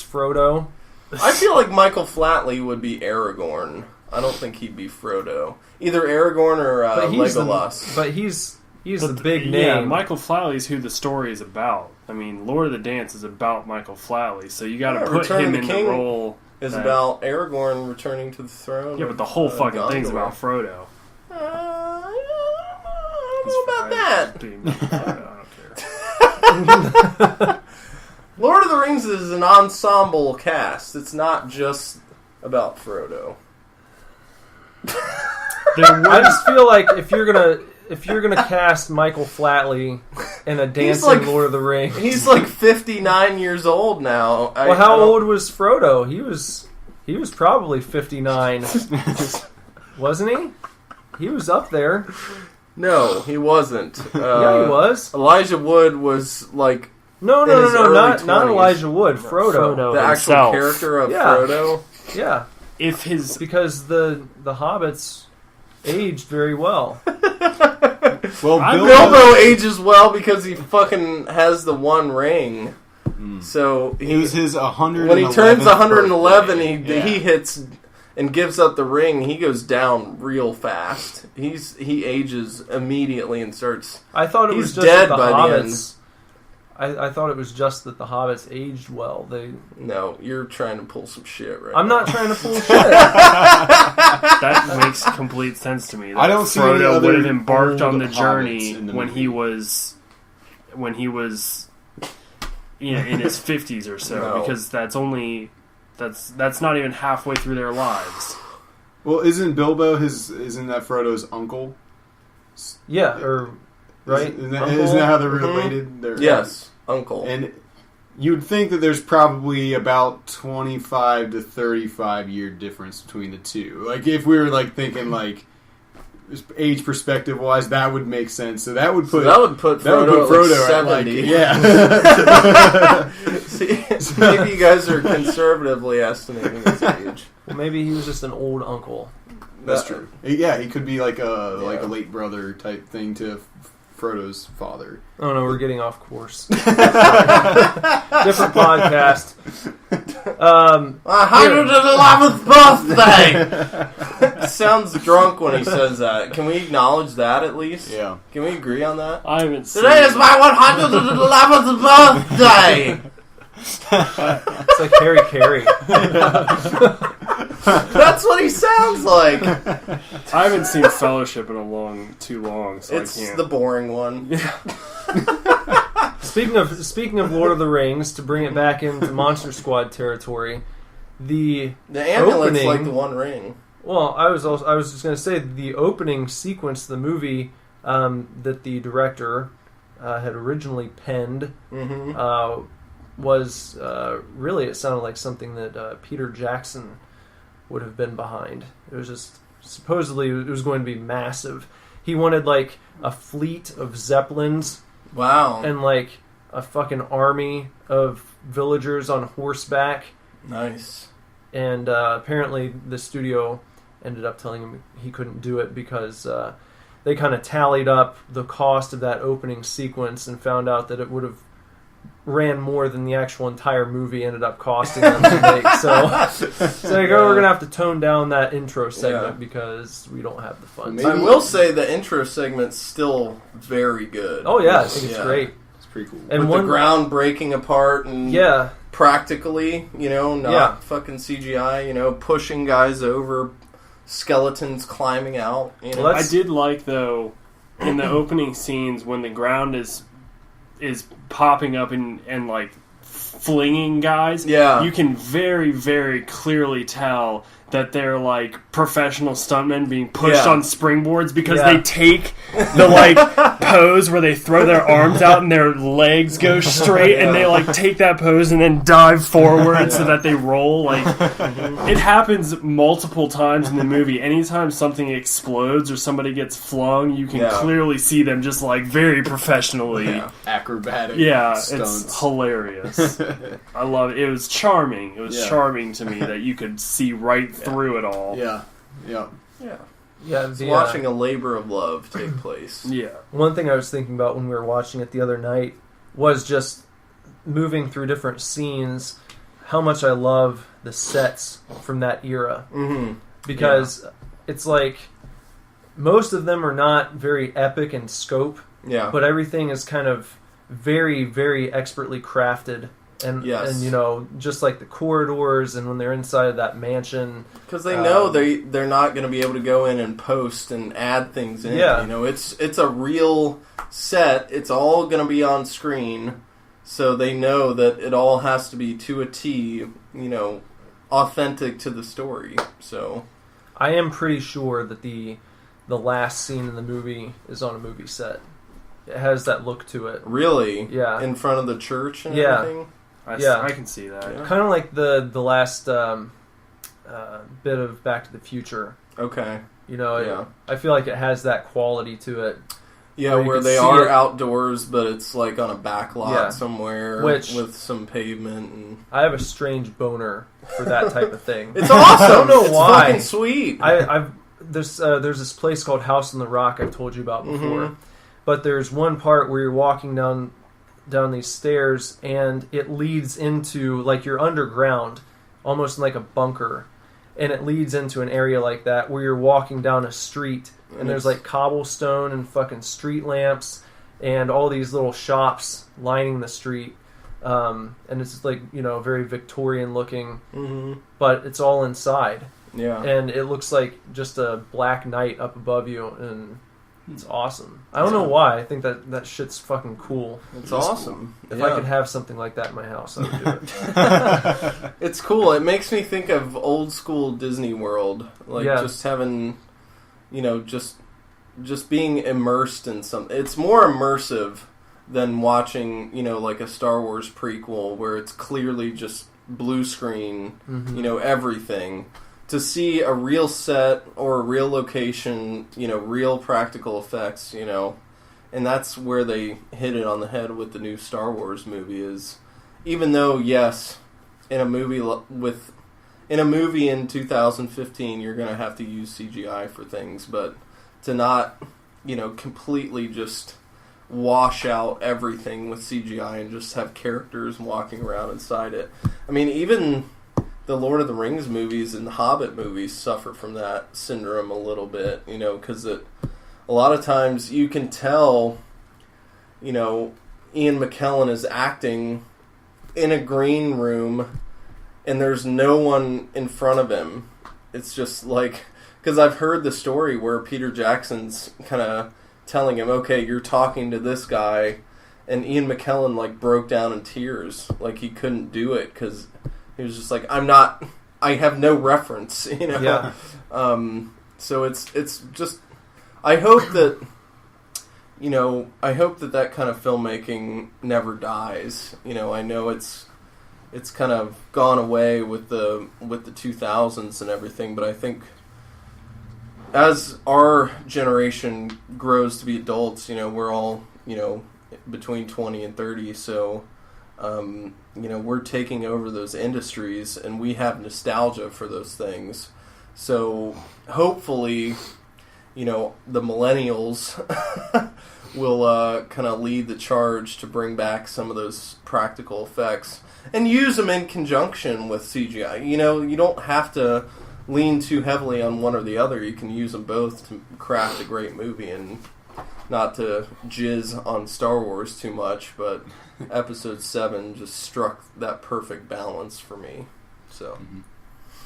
Frodo. I feel like Michael Flatley would be Aragorn. I don't think he'd be Frodo. Either Aragorn or Legolas. But he's the big name. Yeah, Michael Flatley's who the story is about. I mean, Lord of the Dance is about Michael Flatley, so you got to put Return of him the in King the role. is about Aragorn returning to the throne. Yeah, but the whole fucking Gondor. thing's about Frodo. I don't know about that. Being Frodo, I don't care. Lord of the Rings is an ensemble cast. It's not just about Frodo. I just feel like if you're gonna cast Michael Flatley in a dancing like- Lord of the Rings, He's like 59 years old now. well, how old was Frodo? He was probably 59, wasn't he? He was up there. No, he wasn't. Yeah, he was. Elijah Wood was like No, in his early not 20s. Elijah Wood. Frodo. the actual himself. character of Yeah. Frodo. Yeah, If his because the hobbits aged very well. Well, Bilbo ages well because he fucking has the one ring. So It was his 111th when he turns 111, birthday. he hits and gives up the ring. He goes down real fast. He ages immediately and starts. I thought it He's was just dead that the by the hobbits. I thought it was just that the hobbits aged well. No, you're trying to pull some shit right I'm now. not trying to pull shit. that makes complete sense to me. That I don't see any Frodo other would have embarked on old the hobbits journey in the when movie. he was in his 50s or so, No. because that's not even halfway through their lives. Well, isn't that Frodo's uncle? Yeah, or right? Isn't that Uncle? how they're related? They're, Yes, uncle. And you'd think that there's probably about 25 to 35 year difference between the two. Like, if we were like thinking like age perspective wise, that would make sense. So that would put Frodo at like 70. yeah. See, maybe you guys are conservatively estimating his age. Well, maybe he was just an old uncle. That's true. Yeah, he could be like a late brother type thing to Frodo's father. Oh no, we're getting off course. Different podcast. 111th birthday! Sounds drunk when he says that. Can we acknowledge that at least? Yeah. Can we agree on that? I haven't seen Today is my 111th birthday! It's like Harry Carey. That's what he sounds like. I haven't seen Fellowship in too long, so It's I can't. the boring one. Speaking of Lord of the Rings, to bring it back into Monster Squad territory, the amulet's opening, like the One Ring. Well, I was just going to say the opening sequence of the movie that the director had originally penned was really, it sounded like something that Peter Jackson would have been behind. It was just, supposedly it was going to be massive. He wanted like a fleet of Zeppelins. Wow. And like a fucking army of villagers on horseback. Nice. And apparently the studio ended up telling him he couldn't do it because they kind of tallied up the cost of that opening sequence and found out that it would have ran more than the actual entire movie ended up costing them to make. So like, we're going to have to tone down that intro segment because we don't have the funds. I will say the intro segment's still very good. Oh yeah, I think it's great. It's pretty cool. And with the ground breaking apart and practically, not fucking CGI, pushing guys over, skeletons climbing out. Well, I did like, though, in the opening scenes when the ground is popping up and like flinging guys, you can very, very clearly tell that they're like professional stuntmen being pushed on springboards because they take the like pose where they throw their arms out and their legs go straight and they like take that pose and then dive forward so that they roll. Like, it happens multiple times in the movie. Anytime something explodes or somebody gets flung, you can clearly see them just like very professionally acrobatic stunts. It's hilarious. I love it. It was charming. It was charming to me that you could see right through it all. Yeah. Watching a labor of love take place. Yeah. One thing I was thinking about when we were watching it the other night was just moving through different scenes, how much I love the sets from that era. Mm-hmm. Because it's like most of them are not very epic in scope, but everything is kind of very, very expertly crafted. And just like the corridors and when they're inside of that mansion. Because they know they're not going to be able to go in and post and add things in. Yeah. It's a real set. It's all going to be on screen. So they know that it all has to be to a T, authentic to the story. So I am pretty sure that the last scene in the movie is on a movie set. It has that look to it. Really? Yeah. In front of the church and everything? I can see that. Yeah. Kind of like the last bit of Back to the Future. Okay. I feel like it has that quality to it. Yeah, where they are outdoors, but it's like on a back lot somewhere with some pavement. And I have a strange boner for that type of thing. It's awesome. I don't know why. Fucking sweet. There's this place called House on the Rock I've told you about before. Mm-hmm. But there's one part where you're walking down these stairs and it leads into, like, you're underground, almost like a bunker, and it leads into an area like that where you're walking down a street and there's like cobblestone and fucking street lamps and all these little shops lining the street, and it's like, very Victorian looking, but it's all inside, and it looks like just a black night up above you, and It's awesome. I don't know why. I think that shit's fucking cool. It's awesome. If I could have something like that in my house, I would do it. It's cool. It makes me think of old school Disney World, like just having, just being immersed in something. It's more immersive than watching, like a Star Wars prequel where it's clearly just blue screen, everything. To see a real set or a real location, real practical effects, and that's where they hit it on the head with the new Star Wars movie. Is even though yes, in a movie in 2015, you're gonna have to use CGI for things, but to not, completely just wash out everything with CGI and just have characters walking around inside it. I mean, even the Lord of the Rings movies and the Hobbit movies suffer from that syndrome a little bit, because a lot of times you can tell, Ian McKellen is acting in a green room and there's no one in front of him. It's just like, because I've heard the story where Peter Jackson's kind of telling him, okay, you're talking to this guy, and Ian McKellen broke down in tears, he couldn't do it because he was just like, I have no reference, Yeah. So it's just, I hope that, that kind of filmmaking never dies. I know it's kind of gone away with the 2000s and everything, but I think as our generation grows to be adults, we're all, between 20 and 30, so we're taking over those industries and we have nostalgia for those things. So hopefully, the millennials will kind of lead the charge to bring back some of those practical effects and use them in conjunction with CGI. You don't have to lean too heavily on one or the other. You can use them both to craft a great movie. And not to jizz on Star Wars too much, but Episode 7 just struck that perfect balance for me. So,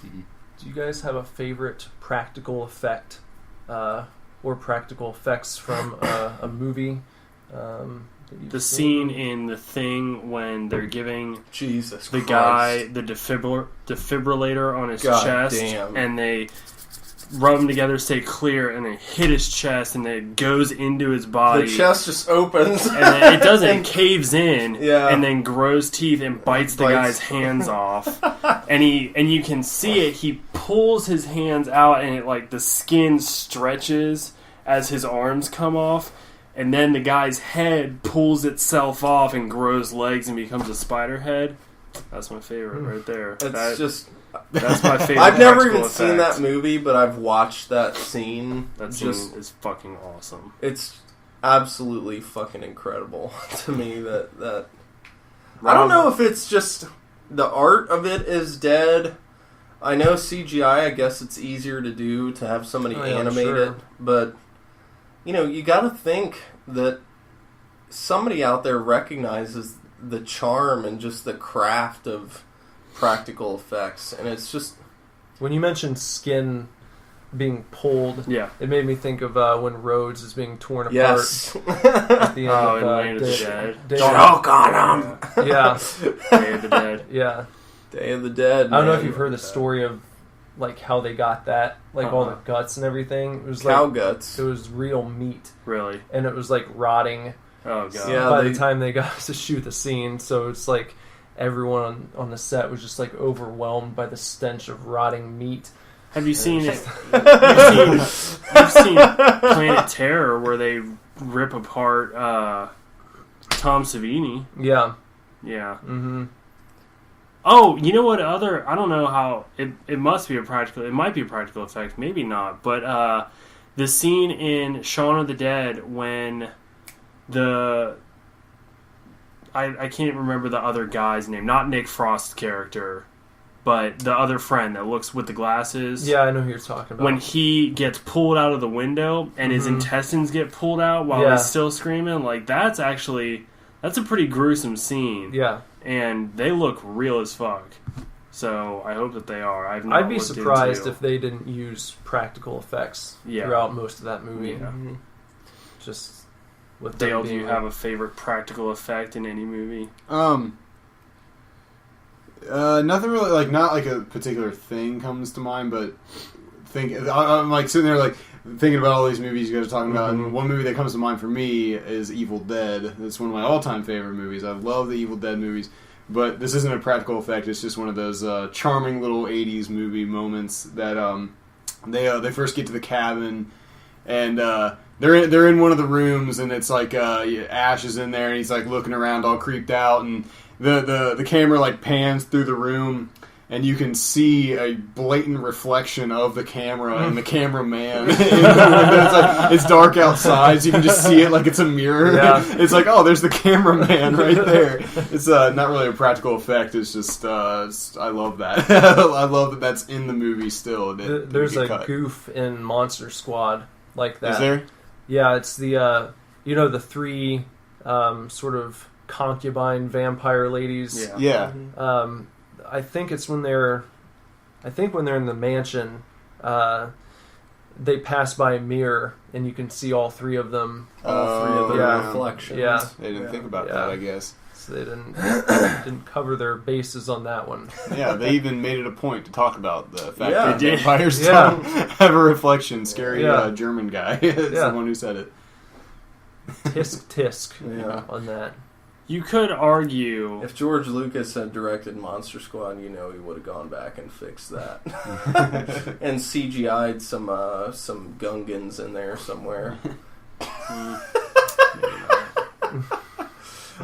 Do you guys have a favorite practical effect or practical effects from a movie? The scene in The Thing when they're giving Jesus the Christ. guy the defibrillator on his God chest, damn. and they rub them together, stay clear, and they hit his chest, and it goes into his body. The chest just opens. And then it doesn't. It caves in, Yeah. and then grows teeth and bites the guy's hands off. And you can see it. He pulls his hands out, and the skin stretches as his arms come off. And then the guy's head pulls itself off and grows legs and becomes a spider head. That's my favorite right there. That's my favorite. I've never even effect. seen that movie, but I've watched that scene. That scene is fucking awesome. It's absolutely fucking incredible to me. That I don't know if it's just the art of it is dead. I know CGI. I guess it's easier to do to have somebody animate it, but you got to think that somebody out there recognizes the charm and just the craft of practical effects, and it's just When you mentioned skin being pulled, it made me think of when Rhodes is being torn apart yes. at the end of Land of the Dead. Choke on him. Yeah, Day of the Dead. yeah. Day of the Dead. I don't know if you've heard the story of how they got that, all the guts and everything. It was cow guts. It was real meat, Really? and it was rotting. Oh god. Yeah. By the time they got to shoot the scene, so it's everyone on the set was just overwhelmed by the stench of rotting meat. Have you seen it? You've seen Planet Terror where they rip apart Tom Savini. Yeah. Yeah. Mm-hmm. Oh, you know what other... I don't know how... It must be a practical... It might be a practical effect. Maybe not. But the scene in Shaun of the Dead when the... I can't remember the other guy's name. Not Nick Frost's character, but the other friend that looks with the glasses. Yeah, I know who you're talking about. When he gets pulled out of the window and his intestines get pulled out while he's still screaming, that's a pretty gruesome scene. Yeah. And they look real as fuck. So I hope that they are. I'd be surprised if they didn't use practical effects throughout most of that movie. Yeah. Just with Dale, them do you being have a favorite practical effect in any movie? Nothing really, like, not like a particular thing comes to mind, but I'm like sitting there like thinking about all these movies you guys are talking about, and one movie that comes to mind for me is Evil Dead. It's one of my all-time favorite movies. I love the Evil Dead movies, but this isn't a practical effect. It's just one of those charming little 80s movie moments that they first get to the cabin, and they're in one of the rooms, and it's like Ash is in there, and he's like looking around all creeped out, and the camera like pans through the room, and you can see a blatant reflection of the camera and the cameraman. It's dark outside, so you can just see it like it's a mirror. Yeah. It's like, oh, there's the cameraman right there. It's not really a practical effect. It's just I love that. I love that that's in the movie still. There's a goof in Monster Squad like that. Is there? Yeah, it's the the three sort of concubine vampire ladies. Yeah. I think it's when they're in the mansion, they pass by a mirror and you can see all three of them. All three of the yeah. reflections. Yeah. They didn't think about that, I guess. So they didn't cover their bases on that one. Yeah, they even made it a point to talk about the fact Yeah. that vampires Yeah. don't have a reflection. Scary Yeah. German guy is the one who said it. Tisk Yeah. on that. You could argue... If George Lucas had directed Monster Squad, he would have gone back and fixed that. And CGI'd some Gungans in there somewhere.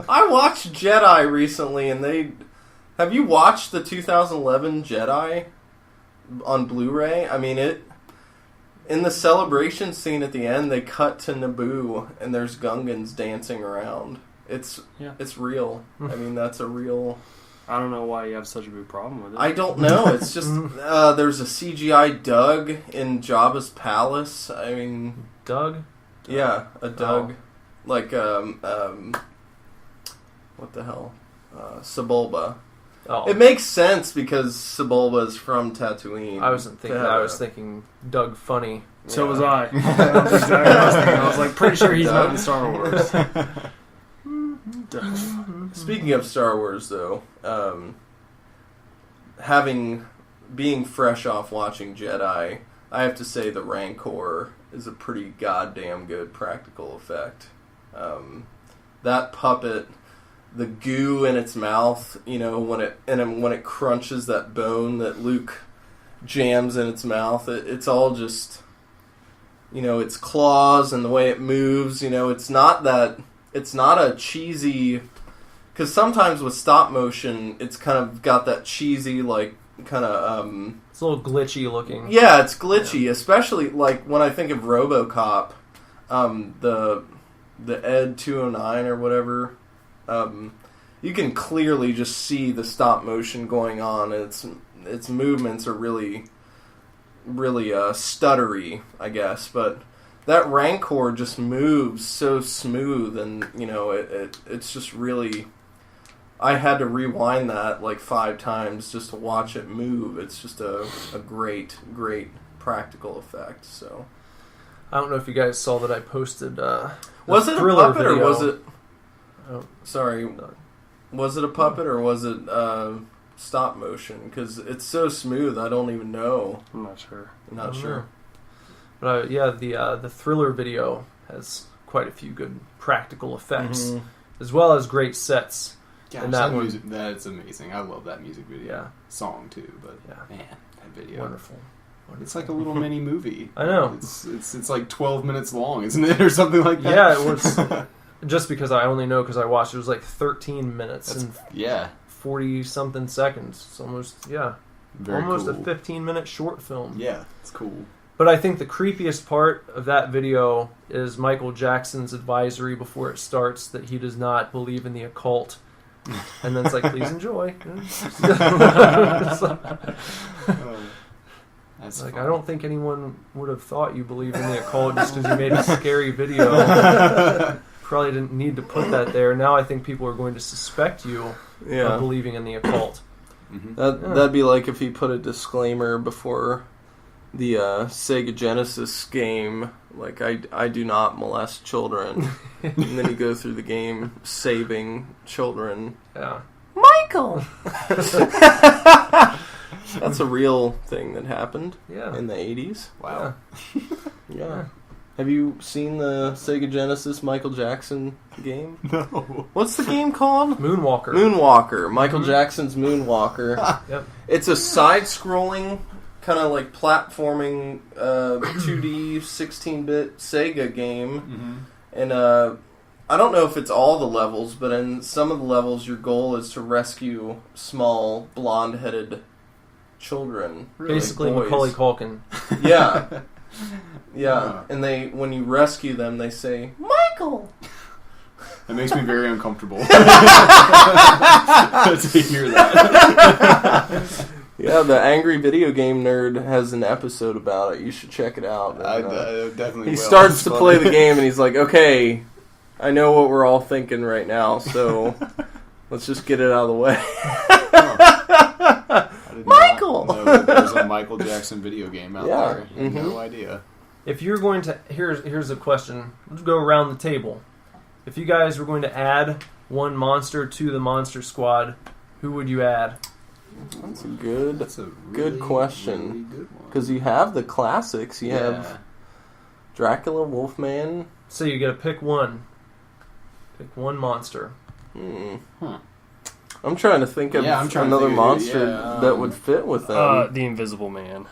I watched Jedi recently, and have you watched the 2011 Jedi on Blu-ray? I mean, in the celebration scene at the end, they cut to Naboo, and there's Gungans dancing around. It's real. I mean, that's a real... I don't know why you have such a big problem with it. I don't know. It's just there's a CGI Doug in Jabba's palace. I mean, Doug? Yeah, a Doug. Like what the hell? Sebulba. Oh. It makes sense because Sebulba is from Tatooine. I wasn't thinking. I was thinking Doug Funny. So was I. That's exactly what I was thinking. I was like, pretty sure he's not in Star Wars. Speaking of Star Wars, though, being fresh off watching Jedi, I have to say the Rancor is a pretty goddamn good practical effect. That puppet, the goo in its mouth, when it crunches that bone that Luke jams in its mouth, it's all just, its claws and the way it moves. It's not a cheesy, because sometimes with stop motion, it's kind of got that cheesy, like, kind of... it's a little glitchy looking. Yeah, it's glitchy, especially, like, when I think of RoboCop, the Ed 209 or whatever, you can clearly just see the stop motion going on, and its movements are really, really stuttery, I guess, but... That Rancor just moves so smooth, and, it's just really... I had to rewind that like 5 times just to watch it move. It's just a great, great practical effect, so... I don't know if you guys saw that I posted was it a Thriller puppet, video. or was it... Oh. Sorry. Was it a puppet, or was it stop motion? Because it's so smooth, I don't even know. I'm not sure. I'm not sure. But the Thriller video has quite a few good practical effects, as well as great sets. Gosh, and that music, that's amazing. I love that music video. Yeah. Song too, but man, that video. Wonderful. It's like a little mini movie. I know. It's like 12 minutes long, isn't it, or something like that? Yeah, it was. Just because I only know because I watched it was like 13 minutes and 40 something seconds. It's almost Very almost cool. a 15-minute short film. Yeah, it's cool. But I think the creepiest part of that video is Michael Jackson's advisory before it starts that he does not believe in the occult. And then it's like, please enjoy. That's like, fun. I don't think anyone would have thought you believed in the occult just because you made a scary video. Probably didn't need to put that there. Now I think people are going to suspect you of believing in the occult. That'd be like if he put a disclaimer before the Sega Genesis game, like, I do not molest children. And then you go through the game saving children. Yeah. Michael! That's a real thing that happened in the 80s. Wow. Yeah. Have you seen the Sega Genesis Michael Jackson game? No. What's the game called? Moonwalker. Moonwalker. Michael Jackson's Moonwalker. Yep. It's a side-scrolling, kind of like platforming 2D 16-bit Sega game. And I don't know if it's all the levels, but in some of the levels your goal is to rescue small blonde-headed children. Basically boys. Macaulay Culkin. Yeah. Yeah. And when you rescue them, they say, Michael! It makes me very uncomfortable to hear that. Yeah, the Angry Video Game Nerd has an episode about it. You should check it out. And, I definitely he will. starts to It's play funny. the game, and he's like, okay, I know what we're all thinking right now, so let's just get it out of the way. I did Michael! not know that there's a Michael Jackson video game out Yeah. there. I had no idea. If you're going to... Here's a question. Let's go around the table. If you guys were going to add one monster to the Monster Squad, who would you add? That's a good really, question. really good one. Because you have the classics. You have Dracula, Wolfman. So you got to pick one. Pick one monster. Huh. I'm trying to think of I'm trying to another think of- monster yeah, that would fit with them. The Invisible Man.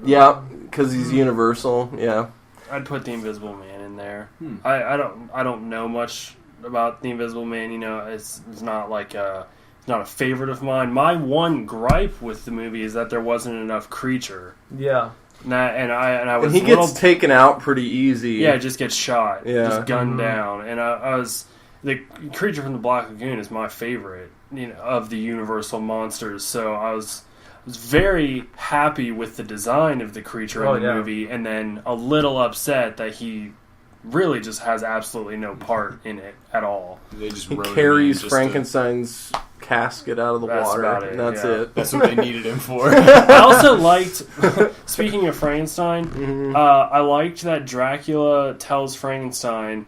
Yeah, because he's universal. Yeah. I'd put the Invisible Man in there. I don't know much about the Invisible Man. You know, it's not like it's not a favorite of mine. My one gripe with the movie is that there wasn't enough creature. Yeah. And I was And he gets taken out pretty easy. yeah, it just gets shot, Yeah. just gunned down. And I was the creature from the Black Lagoon is my favorite, you know, of the Universal monsters. So I was very happy with the design of the creature in the movie, and then a little upset that he really just has absolutely no part in it at all. They just He wrote him carries in just Frankenstein's casket out of the That's water, about it, and that's yeah. it. That's what they needed him for. I also liked, speaking of Frankenstein, I liked that Dracula tells Frankenstein,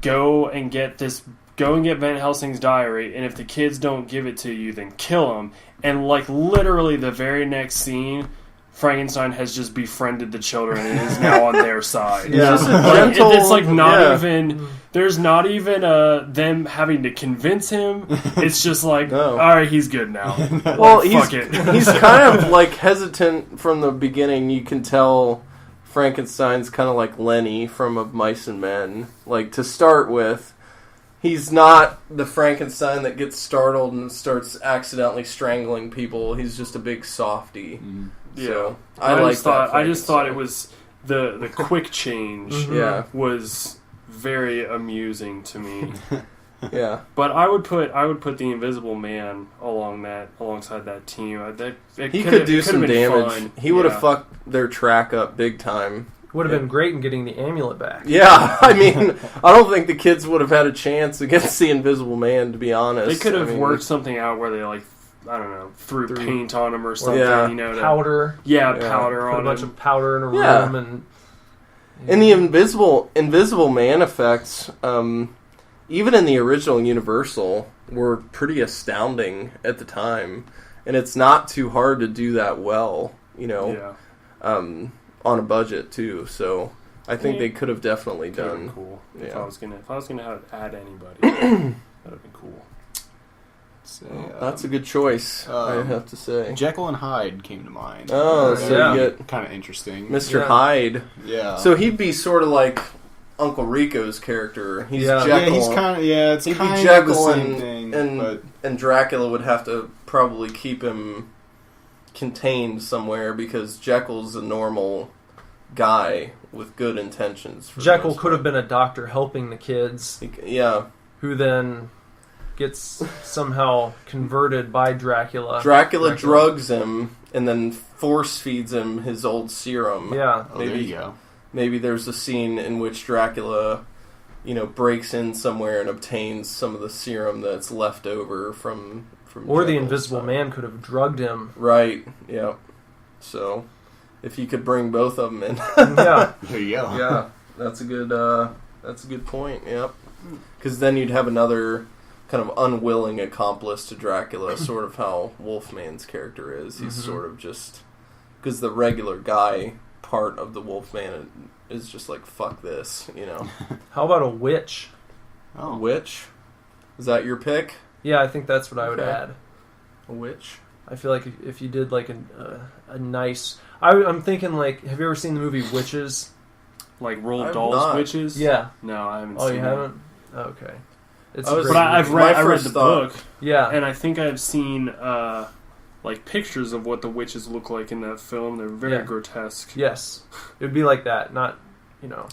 go and get Van Helsing's diary, and if the kids don't give it to you, then kill them. And like literally the very next scene, Frankenstein has just befriended the children and is now on their side. Yeah. Like, Gentle- it's like not yeah. even. There's not even them having to convince him. It's just like, No. all right, he's good now. Well, Like, he's fuck it. he's kind of like hesitant from the beginning. You can tell Frankenstein's kind of like Lenny from Of Mice and Men. Like, to start with, he's not the Frankenstein that gets startled and starts accidentally strangling people. He's just a big softie. So I like that. I just thought it Frankenstein. was the quick change Yeah, was very amusing to me. yeah. But I would put the Invisible Man alongside that team. He could do some damage. Fun. He would have fucked their track up big time. Would have been great in getting the amulet back. Yeah, I mean, I don't think the kids would have had a chance against the Invisible Man, to be honest. They could have I mean, worked something out where they like, I don't know, threw paint on him or something. Yeah. You know, Powder. powder Put a on bunch him. of powder in a Yeah. room and... And the Invisible Man effects, even in the original Universal, were pretty astounding at the time. And it's not too hard to do that well, you know, on a budget too. So I think they could have definitely Could've done. been cool. Yeah. If I was gonna add anybody, that'd have been cool. So, That's a good choice, I have to say. Jekyll and Hyde came to mind. Oh, so Yeah. you get Kind of interesting. Mr. Yeah. Hyde. Yeah. So he'd be sort of like Uncle Rico's character. He's Yeah. Jekyll. yeah, he's kind of it's He'd be kind of Jekyll the same and, thing, and, but and Dracula would have to probably keep him contained somewhere because Jekyll's a normal guy with good intentions. For the Jekyll most could have part. been a doctor helping the kids, Yeah. who then gets somehow converted by Dracula. Dracula drugs him and then force feeds him his old serum. Yeah. there you go. Maybe there's a scene in which Dracula, breaks in somewhere and obtains some of the serum that's left over from Or the Jekyll's Invisible time. Man could have drugged him. Right, yeah. So, if you could bring both of them in. Yeah. There you go. Yeah, that's a good point. Yep, because then you'd have another kind of unwilling accomplice to Dracula, sort of how Wolfman's character is. He's sort of just because the regular guy part of the Wolfman is just like fuck this, you know. How about a witch? Oh. Witch? Is that your pick? Yeah, I think that's what I would Okay. add. A witch? I feel like if you did like a nice... I'm thinking like, have you ever seen the movie Witches? Like Roald I've Dahl's not. Witches? Yeah. No, I haven't Oh, seen you it. haven't? Okay. It's I was- a But great I've movie. read, My I read first the thought- book, Yeah. and I think I've seen like pictures of what the witches look like in that film. They're very Yeah. grotesque. Yes. It would be like that, not, you know...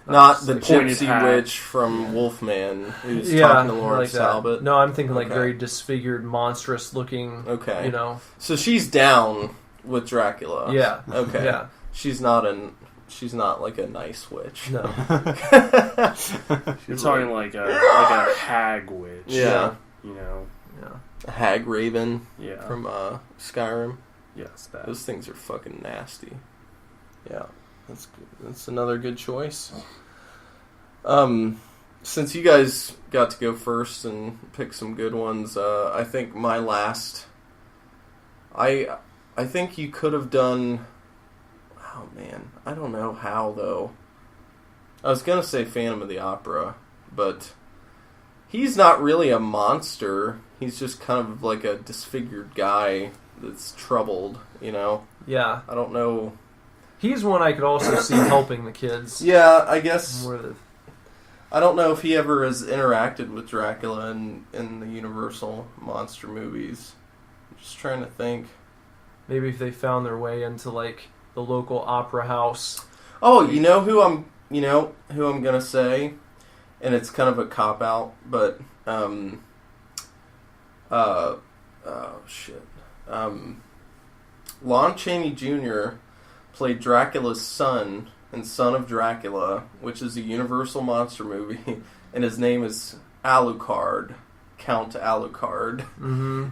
Not the like pointed gypsy hat. witch from Wolfman who's yeah, talking to like Lawrence that. Talbot. No, I'm thinking like Okay. very disfigured, monstrous looking, Okay. you know... So she's down with Dracula. Yeah. Okay. Yeah. She's not like a nice witch. No. You're talking like a hag witch. Yeah. You know. Yeah. A hag raven Yeah. from Skyrim. Yes, that. Those things are fucking nasty. Yeah. That's good. That's another good choice. Since you guys got to go first and pick some good ones, I think my last I think you could have done... Oh, man. I don't know how, though. I was going to say Phantom of the Opera, but he's not really a monster. He's just kind of like a disfigured guy that's troubled, you know? Yeah. I don't know. He's one I could also see helping the kids. Yeah, I guess... More the, I don't know if he ever has interacted with Dracula in the Universal monster movies. I'm just trying to think. maybe if they found their way into like the local opera house. Oh, you know who I'm gonna say, and it's kind of a cop out, but Lon Chaney Jr. played Dracula's son in Son of Dracula, which is a Universal monster movie, and his name is Alucard, Count Alucard,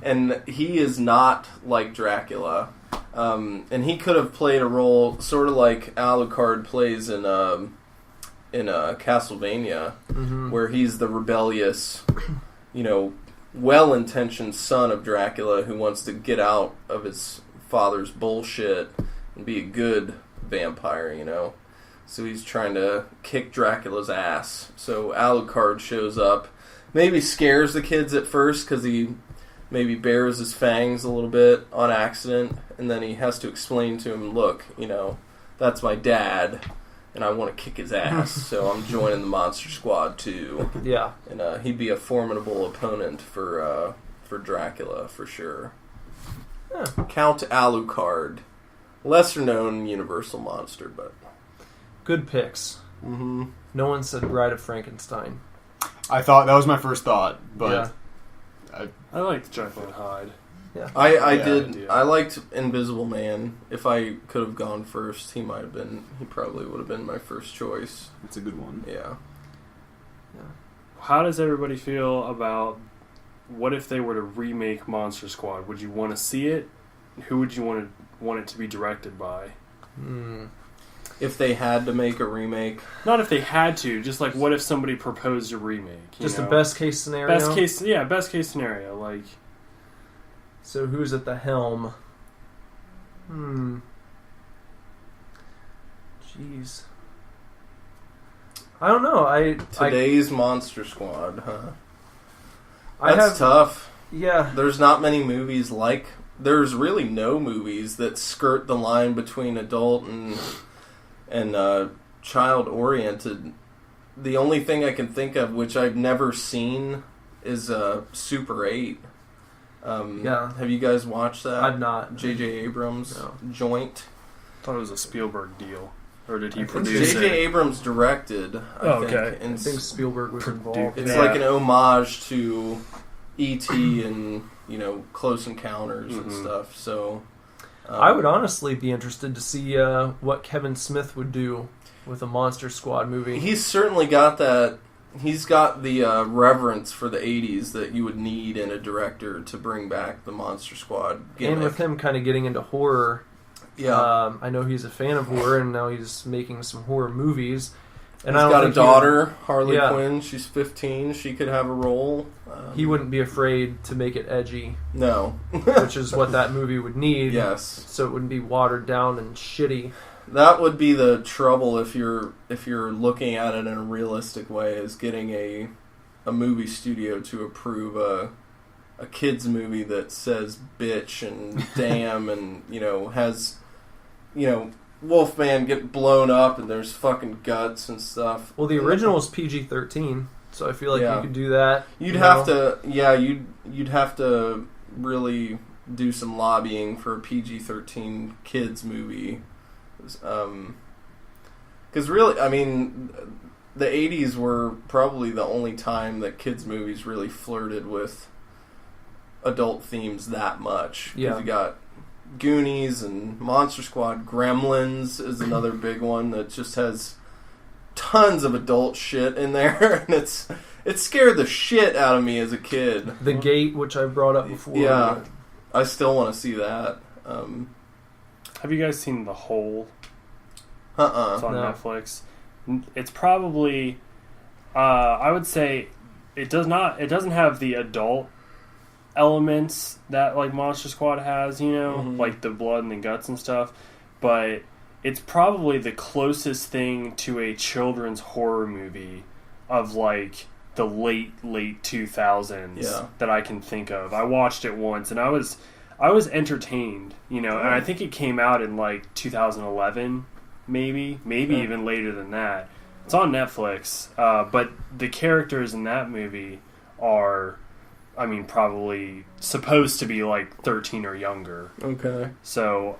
and he is not like Dracula. And he could have played a role sort of like Alucard plays in Castlevania, where he's the rebellious, well-intentioned son of Dracula who wants to get out of his father's bullshit and be a good vampire, So he's trying to kick Dracula's ass. So Alucard shows up, maybe scares the kids at first because he maybe bares his fangs a little bit on accident, and then he has to explain to him, look, that's my dad, and I want to kick his ass, so I'm joining the Monster Squad too. Yeah. And he'd be a formidable opponent for Dracula, for sure. Yeah. Count Alucard. Lesser known Universal monster, but... Good picks. Mm-hmm. No one said Bride of Frankenstein. I thought that was my first thought, but I liked Jekyll and Hyde. Yeah. I Yeah, did. yeah. I liked Invisible Man. If I could have gone first, he probably would have been my first choice. it's a good one. Yeah. How does everybody feel about what if they were to remake Monster Squad? Would you want to see it? Who would you want it to be directed by? If they had to make a remake, Not if they had to, just like what if somebody proposed a remake? Just a best case scenario. best case scenario. Like, So who's at the helm? Jeez. I don't know. today's Monster Squad, huh? I That's have tough. Yeah. There's not many movies like... There's really no movies that skirt the line between adult and child-oriented. The only thing I can think of, which I've never seen, is Super 8. Yeah. Have you guys watched that? I've not. J.J. Abrams' No. joint. I thought it was a Spielberg deal, or did he I think produce J.J. it? Abrams directed, I Oh, think. okay. And I think Spielberg was involved. it's Yeah. like an homage to E.T. and, Close Encounters and stuff. So I would honestly be interested to see what Kevin Smith would do with a Monster Squad movie. He's certainly got that. He's got the reverence for the 80s that you would need in a director to bring back the Monster Squad gimmick. And with him kind of getting into horror, Yeah. I know he's a fan of horror, and now he's making some horror movies. And He's I don't got a think daughter, Harley Yeah. Quinn. She's 15. She could have a role. He wouldn't be afraid to make it edgy, No. which is what that movie would need. Yes. So it wouldn't be watered down and shitty. That would be the trouble if you're looking at it in a realistic way, is getting a movie studio to approve a kids movie that says bitch and damn and has Wolfman get blown up and there's fucking guts and stuff. Well, the original is PG-13, so I feel like Yeah. you could do that. You'd have to really do some lobbying for a PG-13 kids movie. Because really, I mean, the 80s were probably the only time that kids movies really flirted with adult themes that much. 'Cause Yeah. you got Goonies and Monster Squad. Gremlins is another big one that just has tons of adult shit in there, and it scared the shit out of me as a kid. The Gate, which I brought up before. Yeah, I still want to see that. Have you guys seen The Hole? It's on No. Netflix. It's probably, I would say, it doesn't have the adult elements that like Monster Squad has, like the blood and the guts and stuff, but it's probably the closest thing to a children's horror movie of like the late 2000s that I can think of. I watched it once and I was entertained, and I think it came out in like 2011, maybe even later than that. It's on Netflix, but the characters in that movie are, I mean, probably supposed to be like 13 or younger. Okay. So,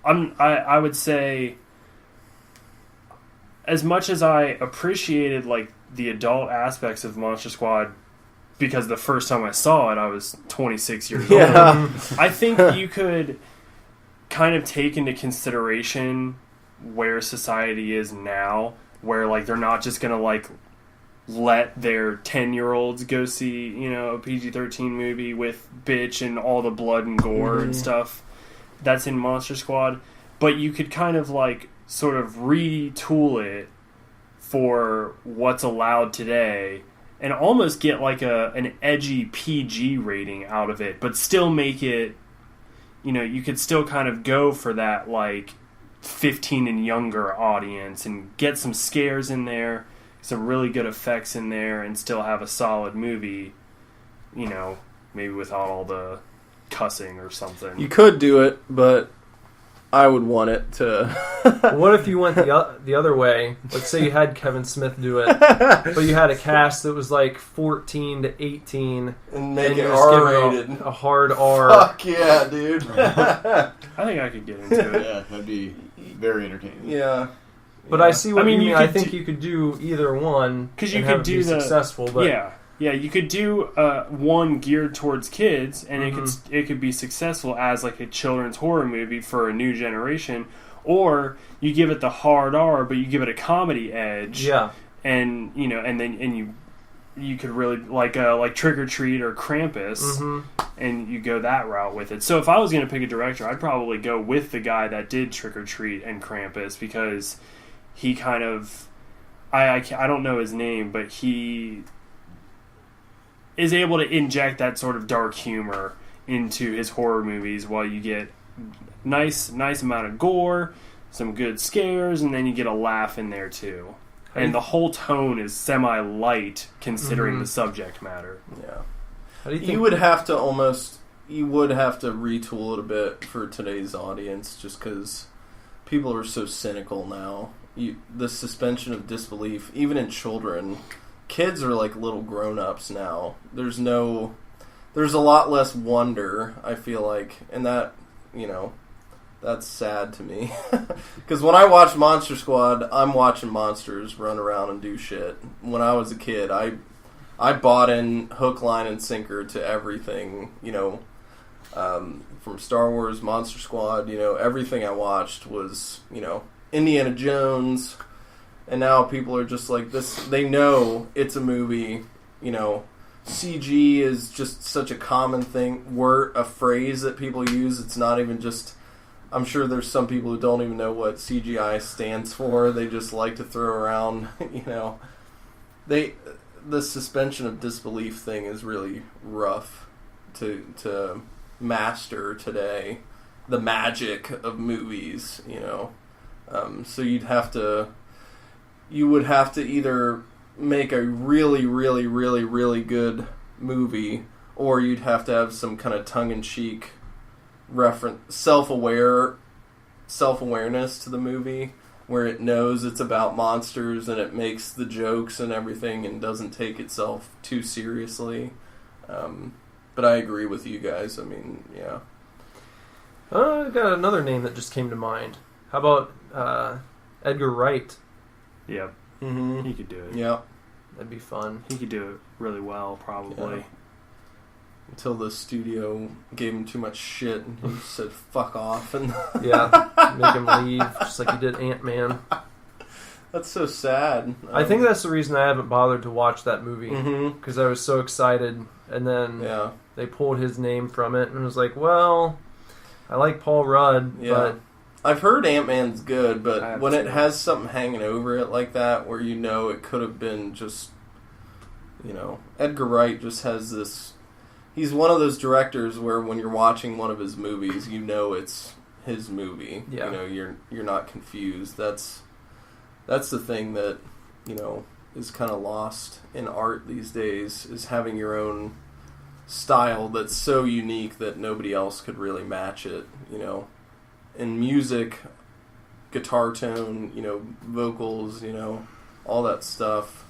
I would say, as much as I appreciated like the adult aspects of Monster Squad, because the first time I saw it, I was 26 years old. I think you could kind of take into consideration where society is now, where like they're not just gonna like let their 10-year-olds go see, a PG-13 movie with bitch and all the blood and gore and stuff that's in Monster Squad. But you could kind of like sort of retool it for what's allowed today and almost get like an edgy PG rating out of it, but still make it, you could still kind of go for that like 15 and younger audience and get some scares in there, some really good effects in there, and still have a solid movie, maybe without all the cussing or something. You could do it, but I would want it to... What if you went the other way? Let's say you had Kevin Smith do it, but you had a cast that was like 14 to 18, and make and it you just give R-rated. it a hard R. Fuck yeah, dude. I think I could get into it. Yeah, that'd be very entertaining. Yeah. But I see what you mean. I could think you could do either one because you and could have it do be the successful. But yeah, you could do one geared towards kids, and it could be successful as like a children's horror movie for a new generation, or you give it the hard R, but you give it a comedy edge. Yeah, and you could really like Trick or Treat or Krampus, and you go that route with it. So if I was going to pick a director, I'd probably go with the guy that did Trick or Treat and Krampus, because he kind of, I don't know his name, but he is able to inject that sort of dark humor into his horror movies while you get nice amount of gore, some good scares, and then you get a laugh in there too. And the whole tone is semi-light considering the subject matter. Yeah. how do you think? You would have to retool it a bit for today's audience, just because people are so cynical now. The suspension of disbelief, even in children, kids are like little grown-ups now. There's a lot less wonder, I feel like, and that, that's sad to me. Because when I watch Monster Squad, I'm watching monsters run around and do shit. When I was a kid, I bought in hook, line, and sinker to everything, from Star Wars, Monster Squad, everything I watched was, Indiana Jones, and now people are just like this. They know it's a movie, CG is just such a common thing, a phrase that people use. It's not even just I'm sure there's some people who don't even know what CGI stands for. They just like to throw around, the suspension of disbelief thing is really rough to master today. The magic of movies, so you would have to either make a really, really, really, really good movie, or you'd have to have some kind of tongue-in-cheek self-awareness to the movie, where it knows it's about monsters and it makes the jokes and everything and doesn't take itself too seriously. But I agree with you guys. I mean, yeah. I got another name that just came to mind. How about Edgar Wright? Yep. Mm-hmm. He could do it. Yeah. That'd be fun. He could do it really well, probably. Yeah. Until the studio gave him too much shit and he said fuck off. And yeah, make him leave, just like he did Ant-Man. That's so sad. I think that's the reason I haven't bothered to watch that movie, because I was so excited, and then they pulled his name from it, and I was like, well, I like Paul Rudd, but... I've heard Ant-Man's good, but when it has something hanging over it like that, where it could have been just, Edgar Wright just has this... He's one of those directors where when you're watching one of his movies, it's his movie. Yeah. You're not confused. That's the thing that, is kind of lost in art these days, is having your own style that's so unique that nobody else could really match it, In music, guitar tone, vocals, all that stuff.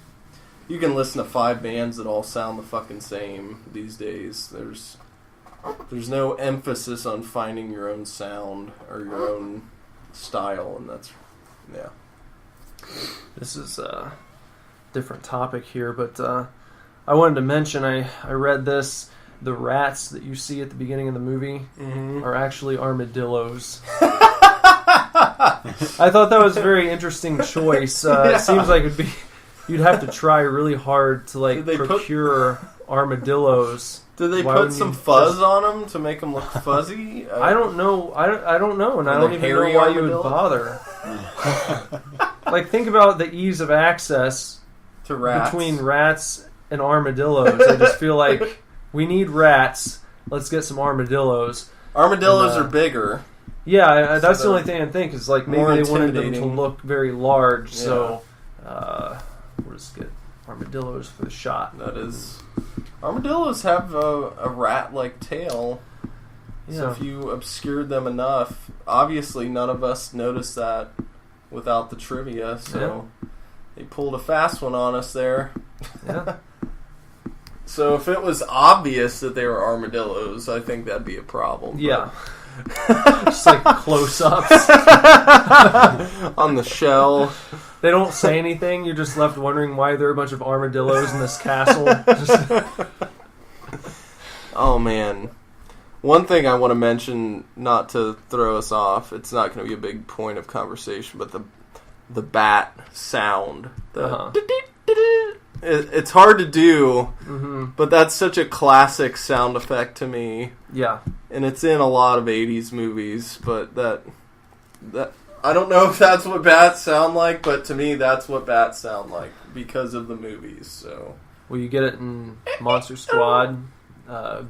You can listen to 5 bands that all sound the fucking same these days. There's no emphasis on finding your own sound or your own style, and that's, yeah. This is a different topic here, but I wanted to mention, I read this. The rats that you see at the beginning of the movie are actually armadillos. I thought that was a very interesting choice. It seems like you'd have to try really hard to procure armadillos. Did they put some fuzz on them to make them look fuzzy? I don't know. I don't know, and I don't even know why you would bother. Think about the ease of access to rats between rats and armadillos. I just feel like we need rats. Let's get some armadillos. Armadillos are bigger. Yeah, that's the only thing I think is maybe they wanted them to look very large. Yeah. So we'll just get armadillos for the shot. That is, armadillos have a rat-like tail. Yeah. So if you obscured them enough, obviously none of us noticed that without the trivia. So they pulled a fast one on us there. Yeah. So if it was obvious that they were armadillos, I think that'd be a problem. Yeah. Just close-ups. On the shell. They don't say anything. You're just left wondering why there are a bunch of armadillos in this castle. Oh, man. One thing I want to mention, not to throw us off, it's not going to be a big point of conversation, but the bat sound. It's hard to do, but that's such a classic sound effect to me. Yeah. And it's in a lot of 80s movies, but that I don't know if that's what bats sound like, but to me that's what bats sound like because of the movies. So, well, you get it in Monster Squad.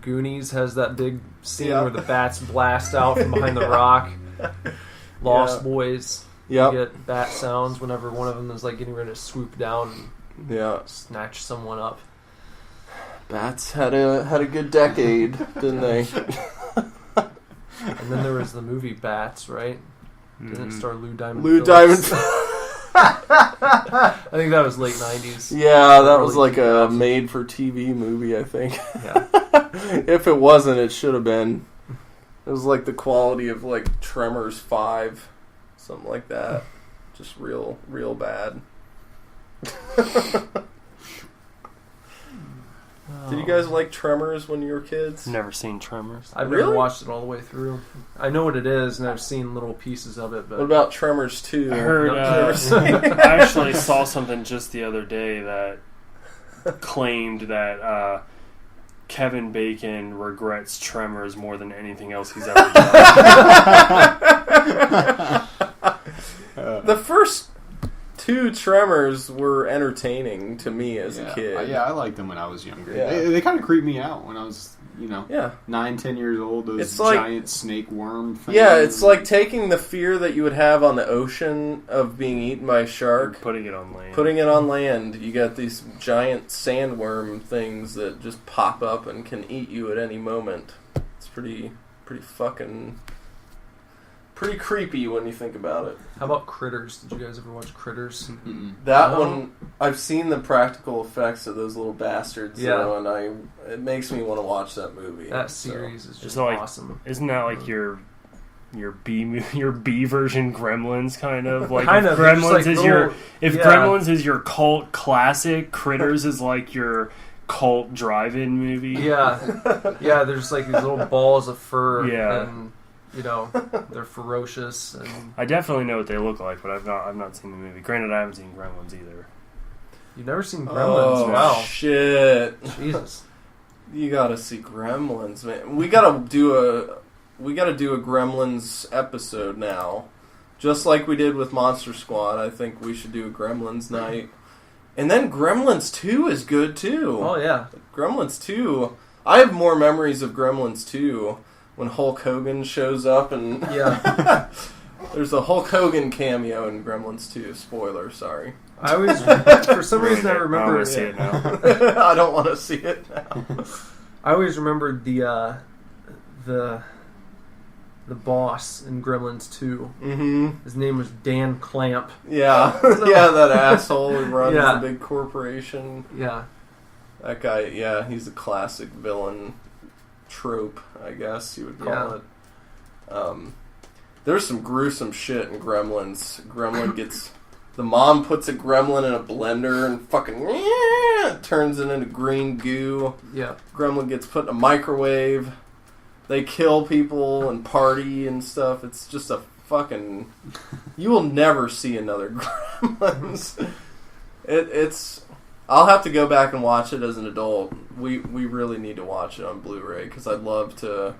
Goonies has that big scene where the bats blast out from behind the rock. Lost Boys. You get bat sounds whenever one of them is getting ready to swoop down and snatch someone up. Bats had a good decade, didn't they? And then there was the movie Bats, right? Didn't it star Lou Diamond Phillips? I think that was late 90s. Yeah, that was a made-for-TV movie, I think. Yeah. If it wasn't, it should have been. It was the quality of Tremors 5, something like that. Just real bad. Did you guys like Tremors when you were kids? Never seen Tremors. I've never watched it all the way through. I know what it is, and I've seen little pieces of it. But what about Tremors 2? I heard. I actually saw something just the other day that claimed that Kevin Bacon regrets Tremors more than anything else he's ever done. Tremors were entertaining to me as a kid. Yeah, I liked them when I was younger. Yeah. They kind of creeped me out when I was, 9-10 years old. Those It's like- giant snake worm things. Yeah, it's like taking the fear that you would have on the ocean of being eaten by a shark, Putting it on land. putting it on land. You got these giant sandworm things that just pop up and can eat you at any moment. It's pretty creepy when you think about it. How about Critters? Did you guys ever watch Critters? That No. one, I've seen the practical effects of those little bastards, though, and it makes me want to watch that movie. That series is just It's like- awesome. Isn't that like your B version Gremlins kind of like Kind if of, Gremlins just like is little- if yeah. Gremlins is your cult classic, Critters is like your cult drive-in movie. Yeah, yeah. There's like these little balls of fur, Yeah. and they're ferocious. And I definitely know what they look like, but I've not seen the movie. Granted, I haven't seen Gremlins either. you've never seen Gremlins? Oh, Wow, shit. Jesus. You gotta see Gremlins, man. We gotta do a Gremlins episode now. Just like we did with Monster Squad, I think we should do a Gremlins night. And then Gremlins 2 is good, too. Oh yeah, Gremlins 2. I have more memories of Gremlins 2 when Hulk Hogan shows up and... yeah. There's a Hulk Hogan cameo in Gremlins 2. Spoiler, sorry. I always, for some reason, I I remember. want to see it now. I don't want to see it now. I always remembered the boss in Gremlins 2. Mm-hmm. His name was Dan Clamp. Yeah. Yeah, that asshole who runs Yeah. the big corporation. Yeah, That guy, yeah, he's a classic villain trope, I guess you would call it. There's some gruesome shit in Gremlins. The mom puts a gremlin in a blender and fucking turns it into green goo. yeah. Gremlin gets put in a microwave. They kill people and party and stuff. It's just a fucking... You will never see another Gremlins. It's... I'll have to go back and watch it as an adult. We really need to watch it on Blu-ray because I'd love to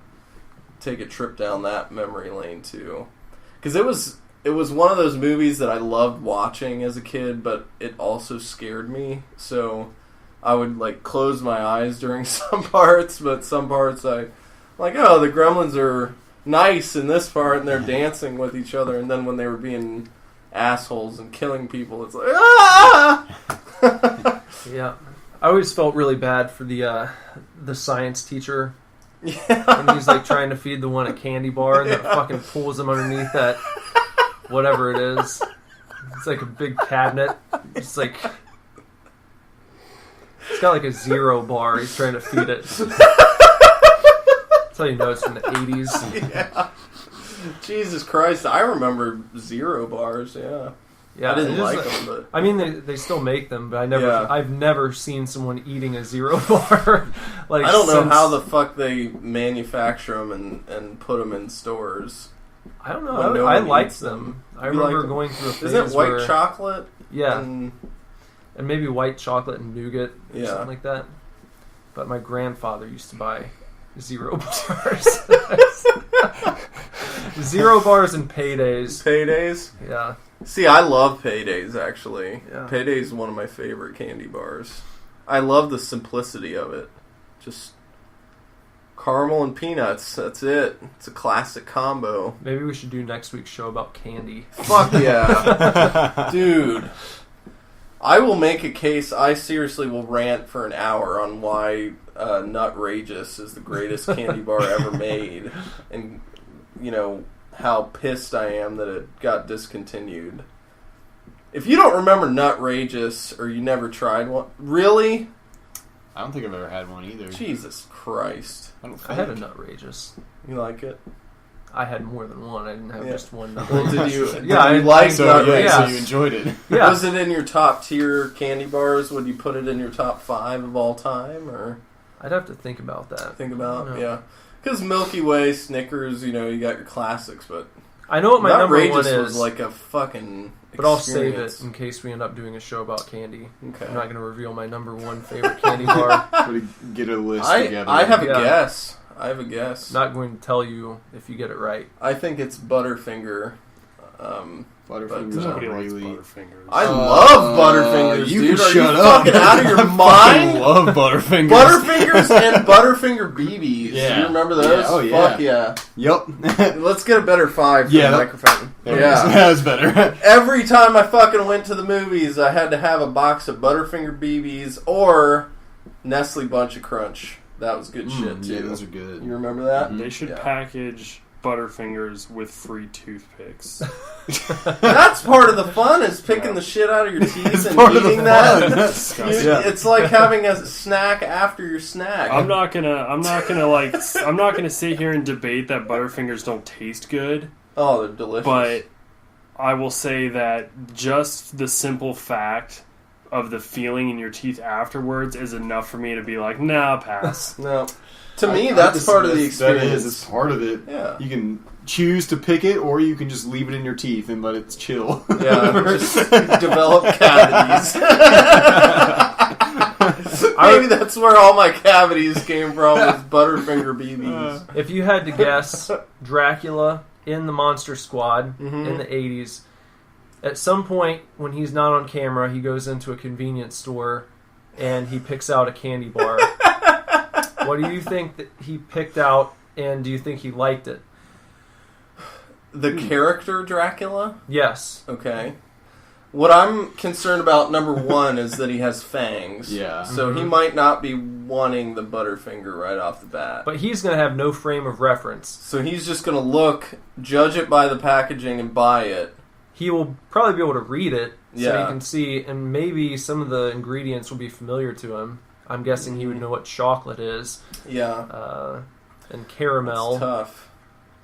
take a trip down that memory lane too. Because it was one of those movies that I loved watching as a kid, but it also scared me. So I would like close my eyes during some parts, but some parts the Gremlins are nice in this part and they're dancing with each other, and then when they were being assholes and killing people, it's like ah! Yeah, I always felt really bad for the science teacher Yeah. when he's like trying to feed the one a candy bar and that fucking pulls him underneath that whatever it is. It's like a big cabinet. It's like it's got like a zero bar. He's trying to feed it. That's how you know it's from the 80s. Yeah. Jesus Christ, I remember zero bars, yeah. Yeah, I didn't it is like a- them, but... I mean, they still make them, but Yeah. I've never seen someone eating a zero bar. Like I don't know since- how the fuck they manufacture them and put them in stores. I don't know. when no I one liked eats them. I You remember like them? going through a phase Isn't it white where, chocolate? Yeah, And, and maybe white chocolate and nougat or Yeah. something like that. But my grandfather used to buy zero bars. Zero bars and paydays. Paydays? Yeah. See, I love Paydays, actually. Yeah. Paydays is one of my favorite candy bars. I love the simplicity of it. Just caramel and peanuts. That's it. It's a classic combo. Maybe we should do next week's show about candy. Fuck yeah. Dude. I will make a case. I seriously will rant for an hour on why Nutrageous is the greatest candy bar ever made. And, how pissed I am that it got discontinued. If you don't remember Nutrageous or you never tried one... Really? I don't think I've ever had one either. Jesus Christ. I don't think. I had a Nutrageous. You like it? I had more than one. I didn't have Yeah. just one Well, Nutrageous. did you, Yeah, did you I- like So, Nutrageous? Yeah. so you enjoyed it. Yeah. Was it in your top tier candy bars? Would you put it in your top 5 of all time? Or I'd have to think about that. think about, No. yeah. Because Milky Way, Snickers, you got your classics, but I know what my number one Nutrageous is, was like a fucking but I'll save experience. it in case we end up doing a show about candy. Okay. I'm not going to reveal my number one favorite candy bar. We get a list I together. have a Yeah. guess. I have a guess. Not going to tell you if you get it right. I think it's Butterfinger. Butterfingers Nobody are likes really... Butterfingers. I love Butterfingers, you dude. can Are shut you up. fucking out of your I mind? love Butterfingers. Butterfingers and Butterfinger BBs. Yeah. Do you remember those? Yeah. Oh, yeah. Fuck yeah. Yep. Let's get a better 5 for Yeah, the that- microphone. Yeah, that was better. Every time I fucking went to the movies, I had to have a box of Butterfinger BBs or Nestle Bunch of Crunch. That was good shit, too. Yeah, those are good. You remember that? They should Yeah. package Butterfingers with free toothpicks. That's part of the fun, is picking the shit out of your teeth and part of the eating that. fun. Disgusting. You- It's like having a snack after your snack. I'm not gonna sit here and debate that Butterfingers don't taste good, Oh, they're delicious. but I will say that just the simple fact of the feeling in your teeth afterwards is enough for me to be like, nah, pass. No. To me, that's part of the experience. That is, it's part of it. Yeah. You can choose to pick it, or you can just leave it in your teeth and let it chill. Yeah, just develop cavities. Maybe that's where all my cavities came from, was Butterfinger BBs. If you had to guess, Dracula in the Monster Squad in the 80s, at some point when he's not on camera, he goes into a convenience store and he picks out a candy bar. What do you think that he picked out, and do you think he liked it? The character Dracula? Yes. Okay. What I'm concerned about, number one, is that he has fangs. Yeah. So he might not be wanting the Butterfinger right off the bat. But he's going to have no frame of reference. So he's just going to look, judge it by the packaging, and buy it. He will probably be able to read it so Yeah. he can see, and maybe some of the ingredients will be familiar to him. I'm guessing he would know what chocolate is. Yeah. And caramel. It's tough.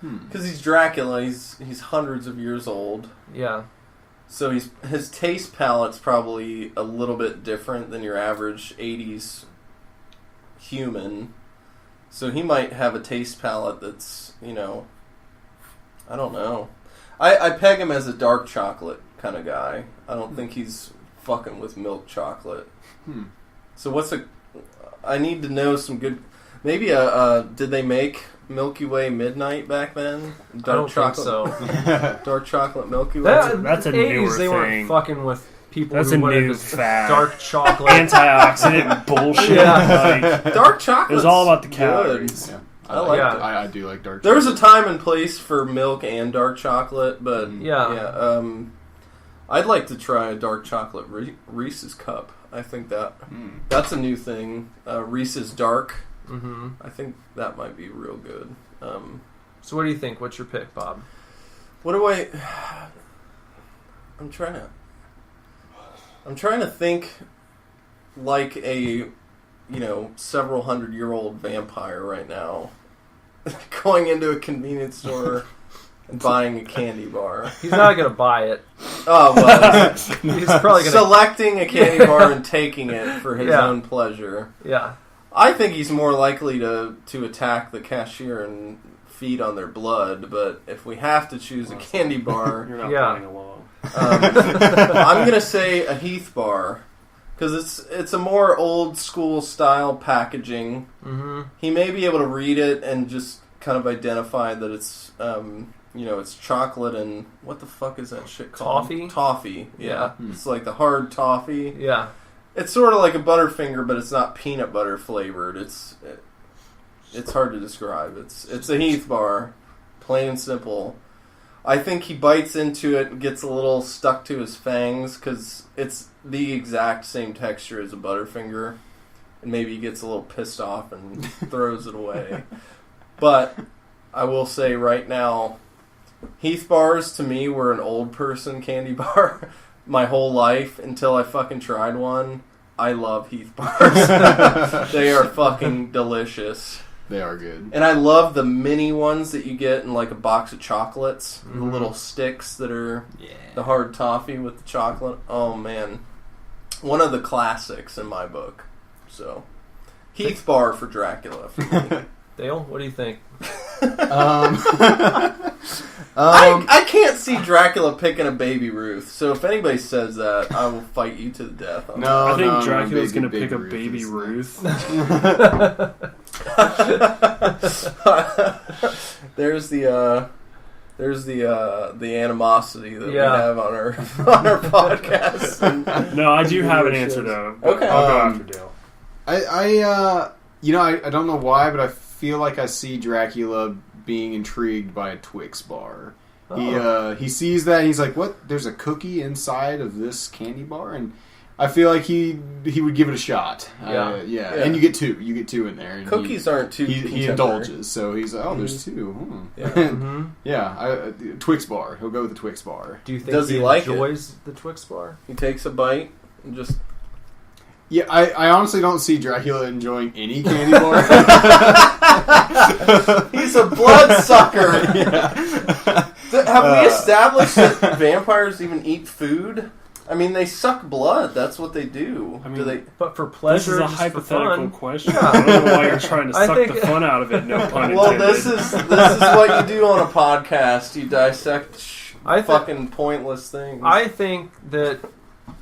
Because he's Dracula, he's hundreds of years old. Yeah. So his taste palette's probably a little bit different than your average 80s human. So he might have a taste palette that's, I don't know. I peg him as a dark chocolate kind of guy. I don't think he's fucking with milk chocolate. So I need to know some good... Maybe did they make Milky Way Midnight back then? Dark chocolate. Think so. Dark chocolate Milky Way. That's a the 80s, newer they thing. weren't fucking with people That's who a wanted new this fad. dark chocolate. Antioxidant bullshit. Yeah. Like, Dark chocolate. it was all about the good. calories. Yeah. I like Yeah. it. I do like dark chocolate. There was a time and place for milk and dark chocolate, but Yeah. I'd like to try a dark chocolate Reese's cup. I think that's a new thing. Reese's Dark. Mm-hmm. I think that might be real good. So what do you think? What's your pick, Bob? What do I? I'm trying to think like a several 100-year-old vampire right now, going into a convenience store and buying a candy bar. He's not going to buy it. Oh well, He's probably going to... selecting a candy bar and taking it for his Yeah. own pleasure. Yeah. I think he's more likely to attack the cashier and feed on their blood. But if we have to choose a candy bar, You're not Yeah. playing along. I'm gonna say a Heath bar because it's a more old school style packaging. Mm-hmm. He may be able to read it and just kind of identify that it's it's chocolate and what the fuck is that shit called? Toffee? Toffee, yeah. It's like the hard toffee. Yeah. It's sort of like a Butterfinger, but it's not peanut butter flavored. It's hard to describe. It's a Heath bar, plain and simple. I think he bites into it and gets a little stuck to his fangs because it's the exact same texture as a Butterfinger, and maybe he gets a little pissed off and throws it away. But I will say right now, Heath bars to me were an old person candy bar. My whole life until I fucking tried one. I love Heath bars. They are fucking delicious. They are good. And I love the mini ones that you get in like a box of chocolates. The little sticks that are the hard toffee with the chocolate. Oh man. One of the classics in my book. So Heath bar for Dracula for me. Dale, what do you think? I can't see Dracula picking a Baby Ruth, so if anybody says that, I will fight you to the death. On No, I think no, Dracula's Baby- going to pick a Baby baby Ruth Ruth. There's the There's the animosity that we Yeah. have on our podcast. No, I do have an answer though. Okay. I'll go after Dale. I don't know why, but I feel like I see Dracula being intrigued by a Twix bar. He sees that, he's like, "What? There's a cookie inside of this candy bar?" And I feel like he would give it a shot. Yeah. And you get two in there. And Cookies aren't too. he indulges, so he's like, "Oh, there's two." Yeah. Twix bar. He'll go with the Twix bar. Do you think Does he he like enjoys the Twix bar? He takes a bite and just. Yeah, I honestly don't see Dracula enjoying any candy bar. He's a bloodsucker. Have we established that vampires even eat food? I mean, they suck blood. That's what they do. I mean, do they? But for This pleasure, is a just for hypothetical fun. question. I don't know why you're trying to I suck think- the fun out of it. No pun Well, intended. this is what you do on a podcast. You dissect fucking pointless things. I think that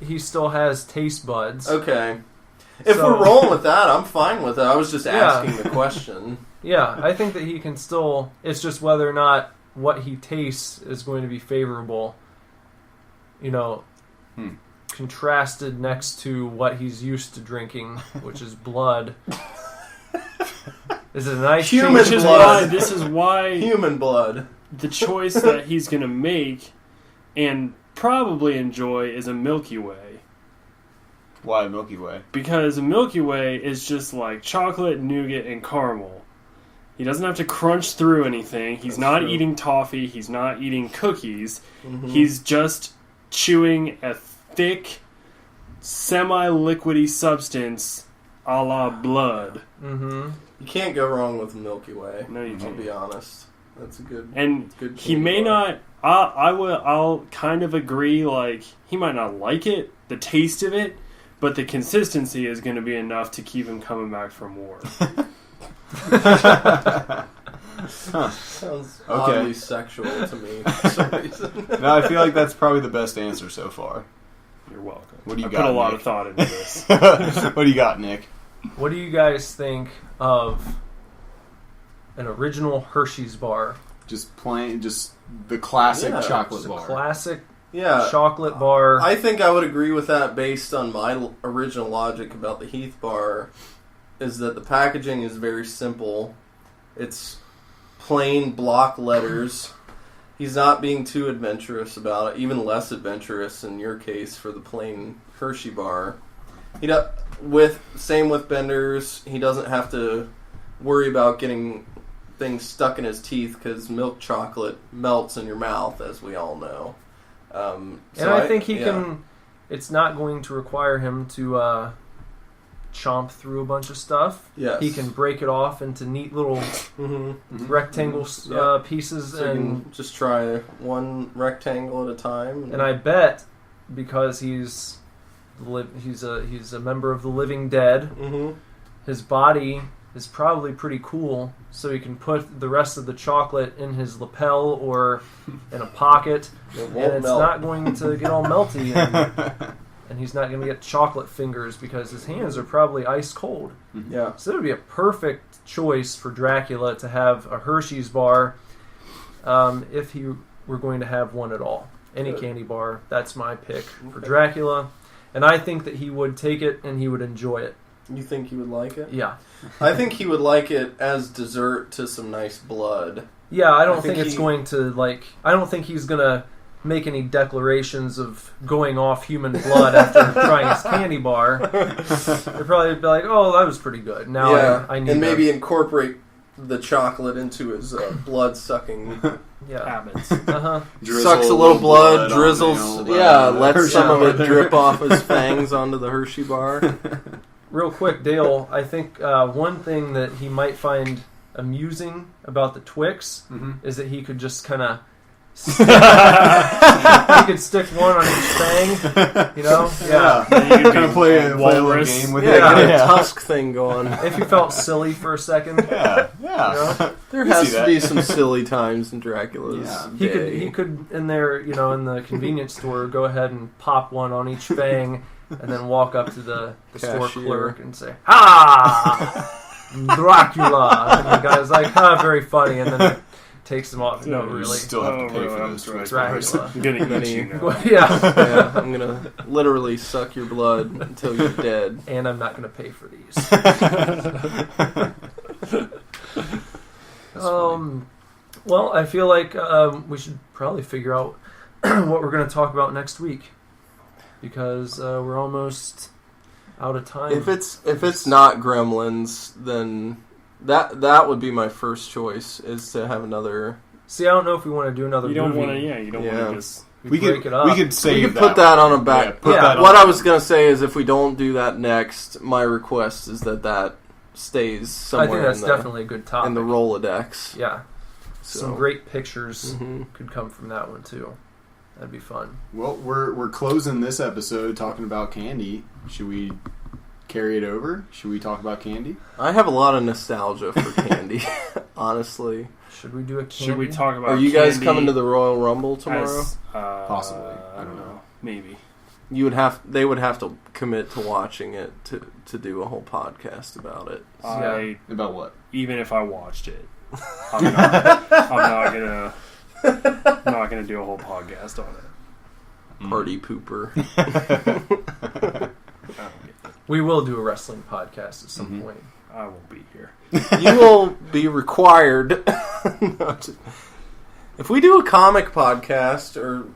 he still has taste buds. Okay. If So- we're rolling with that, I'm fine with it. I was just Yeah. asking the question. Yeah, I think that he can still. It's just whether or not what he tastes is going to be favorable. Contrasted next to what he's used to drinking, which is blood. Is it a nice Human Which change? is blood. why this is why Human blood. the choice that he's going to make and probably enjoy is a Milky Way. Why Milky Way? Because a Milky Way is just like chocolate, nougat, and caramel. He doesn't have to crunch through anything. He's not true. eating toffee. He's not eating cookies. Mm-hmm. He's just chewing a thick, semi-liquidy substance a la blood. Mm-hmm. You can't go wrong with Milky Way. No, you I'll can't. be honest. That's a good. And good he candy may bar. not. I'll kind of agree. Like he might not like it, the taste of it, but the consistency is going to be enough to keep him coming back for more. Sounds Okay. oddly sexual to me for some reason. No, I feel like that's probably the best answer so far. You're welcome. What do you I got, put a lot Nick? of thought into this. What do you got, Nick? What do you guys think of an original Hershey's bar? Just plain, just the classic Yeah, chocolate Just a bar. classic Yeah. chocolate bar. I think I would agree with that based on my original logic about the Heath bar, is that the packaging is very simple. It's plain block letters. He's not being too adventurous about it, even less adventurous in your case for the plain Hershey bar. Same with Bender's, he doesn't have to worry about getting things stuck in his teeth because milk chocolate melts in your mouth, as we all know. And I think he can. It's not going to require him to chomp through a bunch of stuff. Yes. He can break it off into neat little rectangle Yeah. pieces, So you and can just try one rectangle at a time. and I bet because he's a member of the living dead, Mm-hmm. his body is probably pretty cool, so he can put the rest of the chocolate in his lapel or in a pocket, and it's not going to get all melty, and he's not going to get chocolate fingers because his hands are probably ice cold. Yeah. So it would be a perfect choice for Dracula to have a Hershey's bar if he were going to have one at all. Any Good. candy bar, that's my pick for Okay. Dracula. And I think that he would take it and he would enjoy it. You think he would like it? Yeah. I think he would like it as dessert to some nice blood. Yeah, I don't I think think it's he- going to, I don't think he's going to make any declarations of going off human blood after trying his candy bar. They'd probably be like, oh, that was pretty good. Now I need and maybe to, incorporate the chocolate into his blood-sucking. yeah. Habits. Uh-huh. Sucks a little blood, on drizzles. the Yeah, old, lets Hershey some of bar. it drip off his fangs onto the Hershey bar. Real quick, Dale, I think one thing that he might find amusing about the Twix is that he could just kind of he could stick one on each fang, you know? Yeah. You could Kind of be play a little walrus. game with Yeah, it. get a tusk thing going. If you felt silly for a second, Yeah, you yeah. know? There You has see to that. be some silly times in Dracula's Yeah. day. He could in there, in the convenience store, go ahead and pop one on each fang, and then walk up to the store Cashier. clerk and say, "Ha, Dracula!" And the guy's like, "Ha, very funny." And then takes them off. No, You really. still have to pay for those Dracula. I'm gonna eat you now. Yeah. Yeah, I'm gonna literally suck your blood until you're dead. And I'm not going to pay for these. Well, I feel like we should probably figure out what we're going to talk about next week, because we're almost out of time. If it's not Gremlins, then that would be my first choice, is to have another. See, I don't know if we want to do another You don't movie. want to, you don't want to just... We break it up. We could save We could put that on a back. Yeah, put that What on. I was gonna say is, if we don't do that next, my request is that stays I think somewhere that's in the definitely a good topic. in the Rolodex. Yeah. So. Some great pictures Mhm. could come from that one, too. That'd be fun. Well, we're closing this episode talking about candy. Should we carry it over? Should we talk about candy? I have a lot of nostalgia for candy, honestly. Should we do a candy? Should we talk about Are you guys candy coming to the Royal Rumble tomorrow? as, Possibly. I don't know. Maybe. They would have to commit to watching it to do a whole podcast about it. About what? Even if I watched it, I'm not gonna do a whole podcast on it. Party pooper. I don't get that. We will do a wrestling podcast at some Mhm. point. I won't be here. You will be required. If we do a comic podcast, or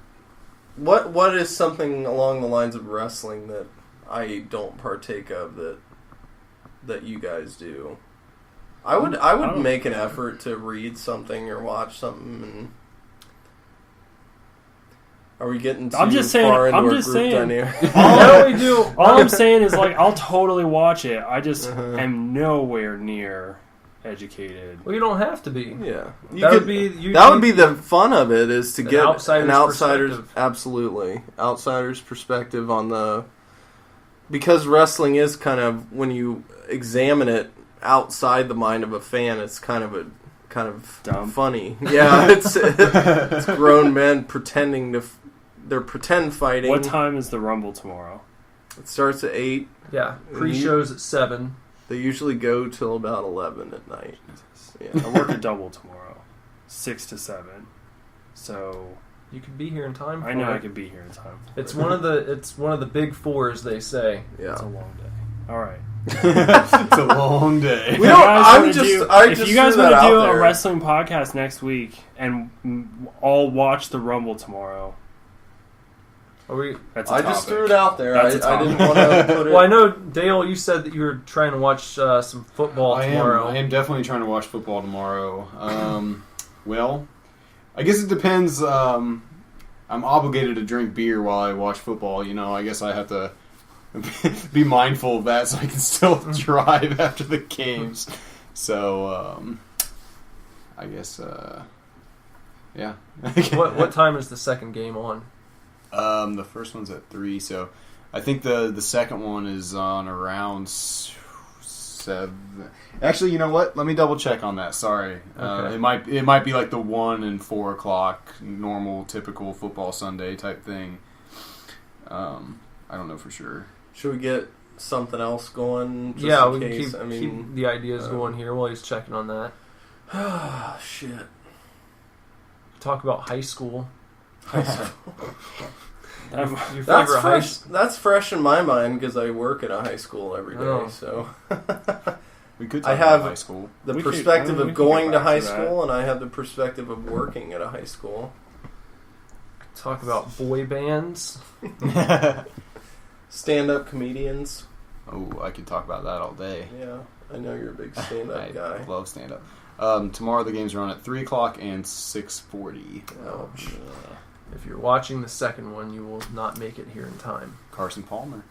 what is something along the lines of wrestling that I don't partake of that you guys do? I would make an effort to read something or watch something. And are we getting too I'm just saying- far into I'm our just group saying. dynamic? Why don't we do... All I'm saying is, like, I'll totally watch it. I just Uh-huh. am nowhere near educated. Well, you don't have to be. Yeah, That would be... that would be the fun of it, is to An get outsider's an outsider's perspective. absolutely outsider's perspective on the, because wrestling is kind of, when you examine it outside the mind of a fan, it's kind of Dumb. funny. Yeah, it's grown men pretending to they're pretend fighting. What time is the Rumble tomorrow? It starts at 8. Yeah, pre-shows at 7. They usually go till about 11 at night. Yeah. I work a double tomorrow, 6 to 7. So You could be here in time for I know it. I could be here in time. It's one of the big fours, they say. Yeah. It's a long day. All right. It's a long day. We don't- If you guys threw want that to do out a there. wrestling podcast next week and all watch the Rumble tomorrow, Are we? that's a I topic. just threw it out there. That's a I didn't topic. want to put it. Well, I know, Dale, you said that you were trying to watch some football tomorrow. I am definitely trying to watch football tomorrow. Well, I guess it depends. I'm obligated to drink beer while I watch football. You know, I guess I have to be mindful of that so I can still drive after the games. So, I guess, yeah. What time is the second game on? The first one's at 3, so I think the second one is on around 7. Actually, you know what? Let me double check on that. Sorry, Okay. it might be like the 1 and 4 o'clock normal, typical football Sunday type thing. I don't know for sure. Should we get something else going? Just Yeah, in we can case? keep the ideas going here while he's checking on that. Ah, shit. Talk about high school. Your That's favorite high fresh. That's fresh in my mind because I work at a high school every day. Oh. So We could I talk have about high school. the We could- perspective I mean, we of could going get to back high to that. school, and I have the perspective of working at a high school. Talk about boy bands. Stand-up comedians. Oh, I could talk about that all day. Yeah, I know you're a big stand-up I guy. love stand up. Tomorrow the games are on at 3 o'clock and 6:40. Ouch. If you're watching the second one, you will not make it here in time. Carson Palmer.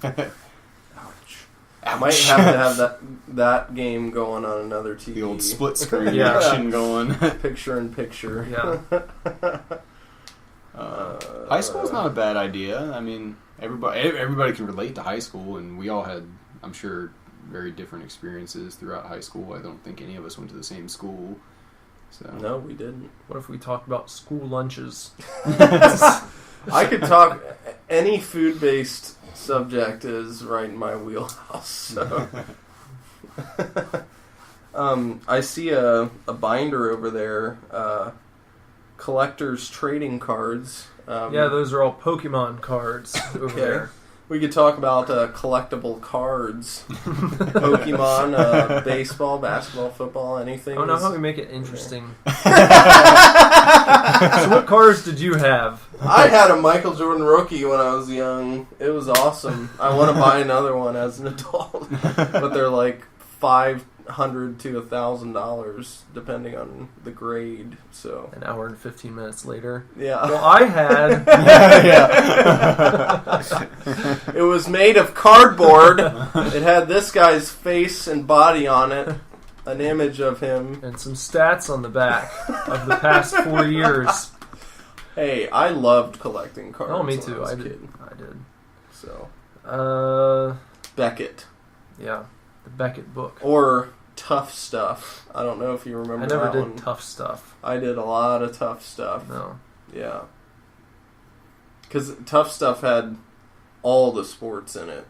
Ouch. I might have to have that game going on another TV. The old split screen Yeah. action going. Picture in picture. Yeah. High school's not a bad idea. I mean, everybody can relate to high school, and we all had, I'm sure, very different experiences throughout high school. I don't think any of us went to the same school. So No, we didn't. What if we talk about school lunches? I could talk any food-based subject is right in my wheelhouse. So. I see a binder over there, collector's trading cards. Yeah, those are all Pokemon cards over there. We could talk about collectible cards. Pokemon, baseball, basketball, football, anything. I don't know how we make it interesting. So what cards did you have? I had a Michael Jordan rookie when I was young. It was awesome. I want to buy another one as an adult. But they're like $500 to $1,000 depending on the grade. So An hour and 15 minutes later. yeah. Well, I had... It was made of cardboard. It had this guy's face and body on it. An image of him. and some stats on the back of the past 4 years. Hey, I loved collecting cards. Oh, me when too. was I a did. kid. I did. So Beckett Yeah. The Beckett book. or Tough Stuff. I don't know if you remember I never that did one. tough stuff. I did a lot of Tough Stuff. No. Yeah. Because Tough Stuff had all the sports in it.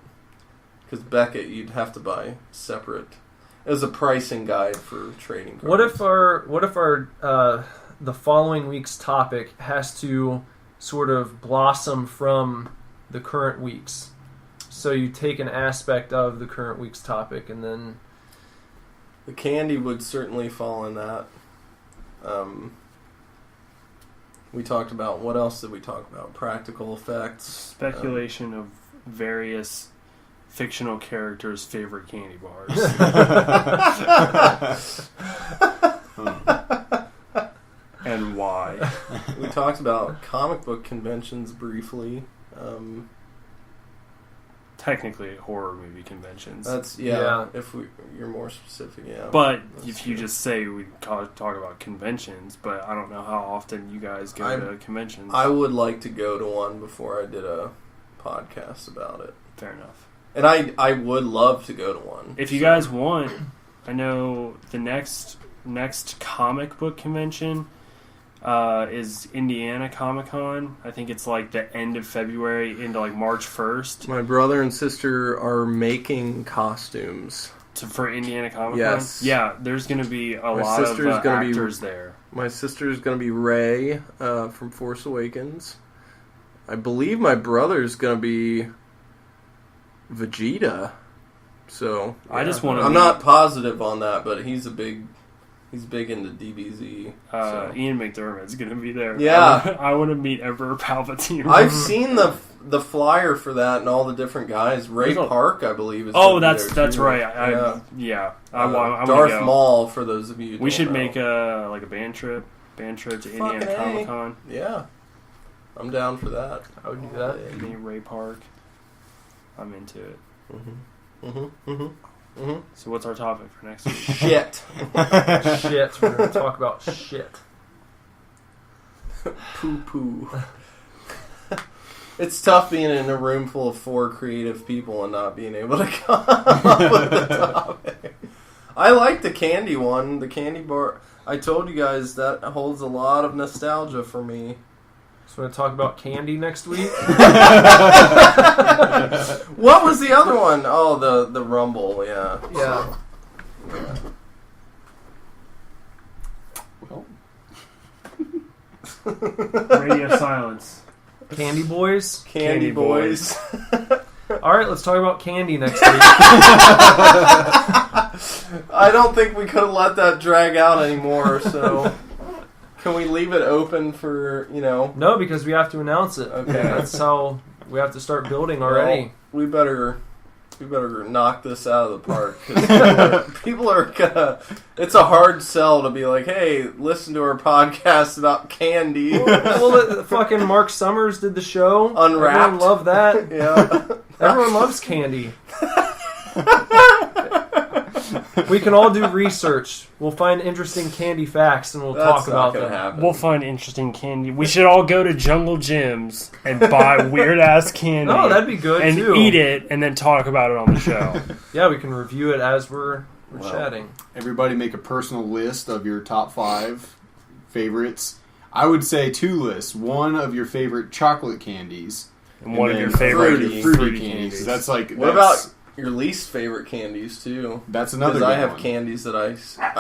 Because Beckett, you'd have to buy separate. It was a pricing guide for trading cards. What if our the following week's topic has to sort of blossom from the current week's? So you take an aspect of the current week's topic and then... The candy would certainly fall in that. We talked about... What else did we talk about? Practical effects. Speculation of various fictional characters' favorite candy bars. And why. We talked about comic book conventions briefly. Technically, horror movie conventions. That's Yeah. If you're more specific, yeah. But That's if you true. just say we talk about conventions, but I don't know how often you guys go to conventions. I would like to go to one before I did a podcast about it, Fair enough. and I would love to go to one. If you guys want, I know the next comic book convention is Indiana Comic Con. I think it's like the end of February into like March 1st My brother and sister are making costumes. for Indiana Comic Con. Yes. Yeah, there's going to be a lot of sister's gonna be- actors there. My sister's going to be Rey from Force Awakens. I believe my brother's going to be Vegeta. So I just wanna I'm meet- not positive on that, but he's big into DBZ. So. Ian McDermott's going to be there. Yeah. I want to meet Emperor Palpatine. I've seen the flyer for that and all the different guys. Ray There's a- Park, I believe, is. Oh, gonna be that's there, too. right. Yeah. I want Darth to go. Maul, for those of you. Who We don't should know. make a band trip to Indiana Fucking A. Comic Con. Yeah, I'm down for that. I would do that. Meet Ray Park. I'm into it. So what's our topic for next week? Shit. Shit. We're going to talk about shit. Poo. It's tough being in a room full of 4 creative people and not being able to come up with the topic. I like the candy one, the candy bar. I told you guys that holds a lot of nostalgia for me. So we're going to talk about candy next week? What was the other one? Oh, the Rumble, yeah. Yeah. Radio silence. Candy boys? Candy Boys. All right, let's talk about candy next week. I don't think we could have let that drag out anymore, so can we leave it open for, No, because we have to announce it. Okay. That's how we have to start building already. Well, we better knock this out of the park. 'Cause people are gonna. It's a hard sell to be like, hey, listen to our podcast about candy. Well, fucking Mark Summers did the show. Unwrapped. Everyone loved that. Yeah. Everyone loves candy. We can all do research. We'll find interesting candy facts and we'll talk about them. Happen. We'll find interesting candy. We should all go to Jungle Gyms and buy weird ass candy. Oh, that'd be good and too. eat it and then talk about it on the show. Yeah, we can review it as we're chatting. Everybody make a personal list of your top 5 favorites. I would say 2 lists. One of your favorite chocolate candies. And one of then your favorite fruity fruity candies. That's like... What about your least favorite candies too. That's another Because good I have one. candies that I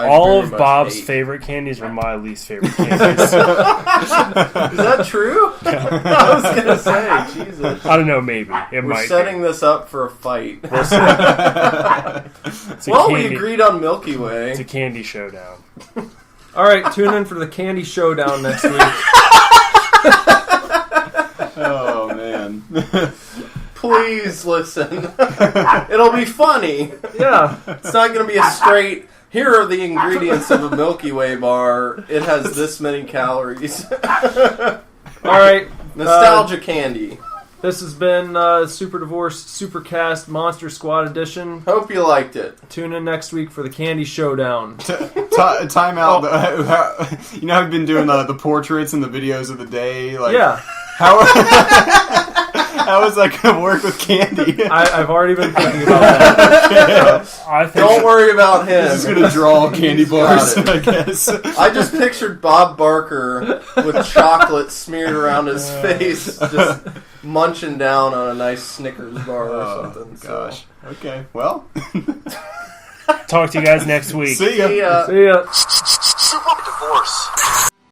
All very of much Bob's hate. favorite candies are my least favorite candies. Is that true? I was gonna say, Jesus. I don't know, maybe. It We're might setting this up for a fight. It's a Well, we candy- agreed on Milky Way. It's a candy showdown. All right, tune in for the Candy Showdown next week. Oh man. Please listen. It'll be funny. Yeah. It's not going to be a straight, here are the ingredients of a Milky Way bar. It has this many calories. All right. Nostalgia candy. This has been Super Divorce Supercast Monster Squad Edition. Hope you liked it. Tune in next week for the Candy Showdown. Time out. You know, I've been doing the portraits and the videos of the day. Like, Yeah. How is that going to work with candy? I've already been thinking about that. I think Don't worry about him. This is going to draw candy bars, got I guess. I just pictured Bob Barker with chocolate smeared around his face, just munching down on a nice Snickers bar or something. Gosh. Okay. Well. talk to you guys next week. See ya. See ya. See ya.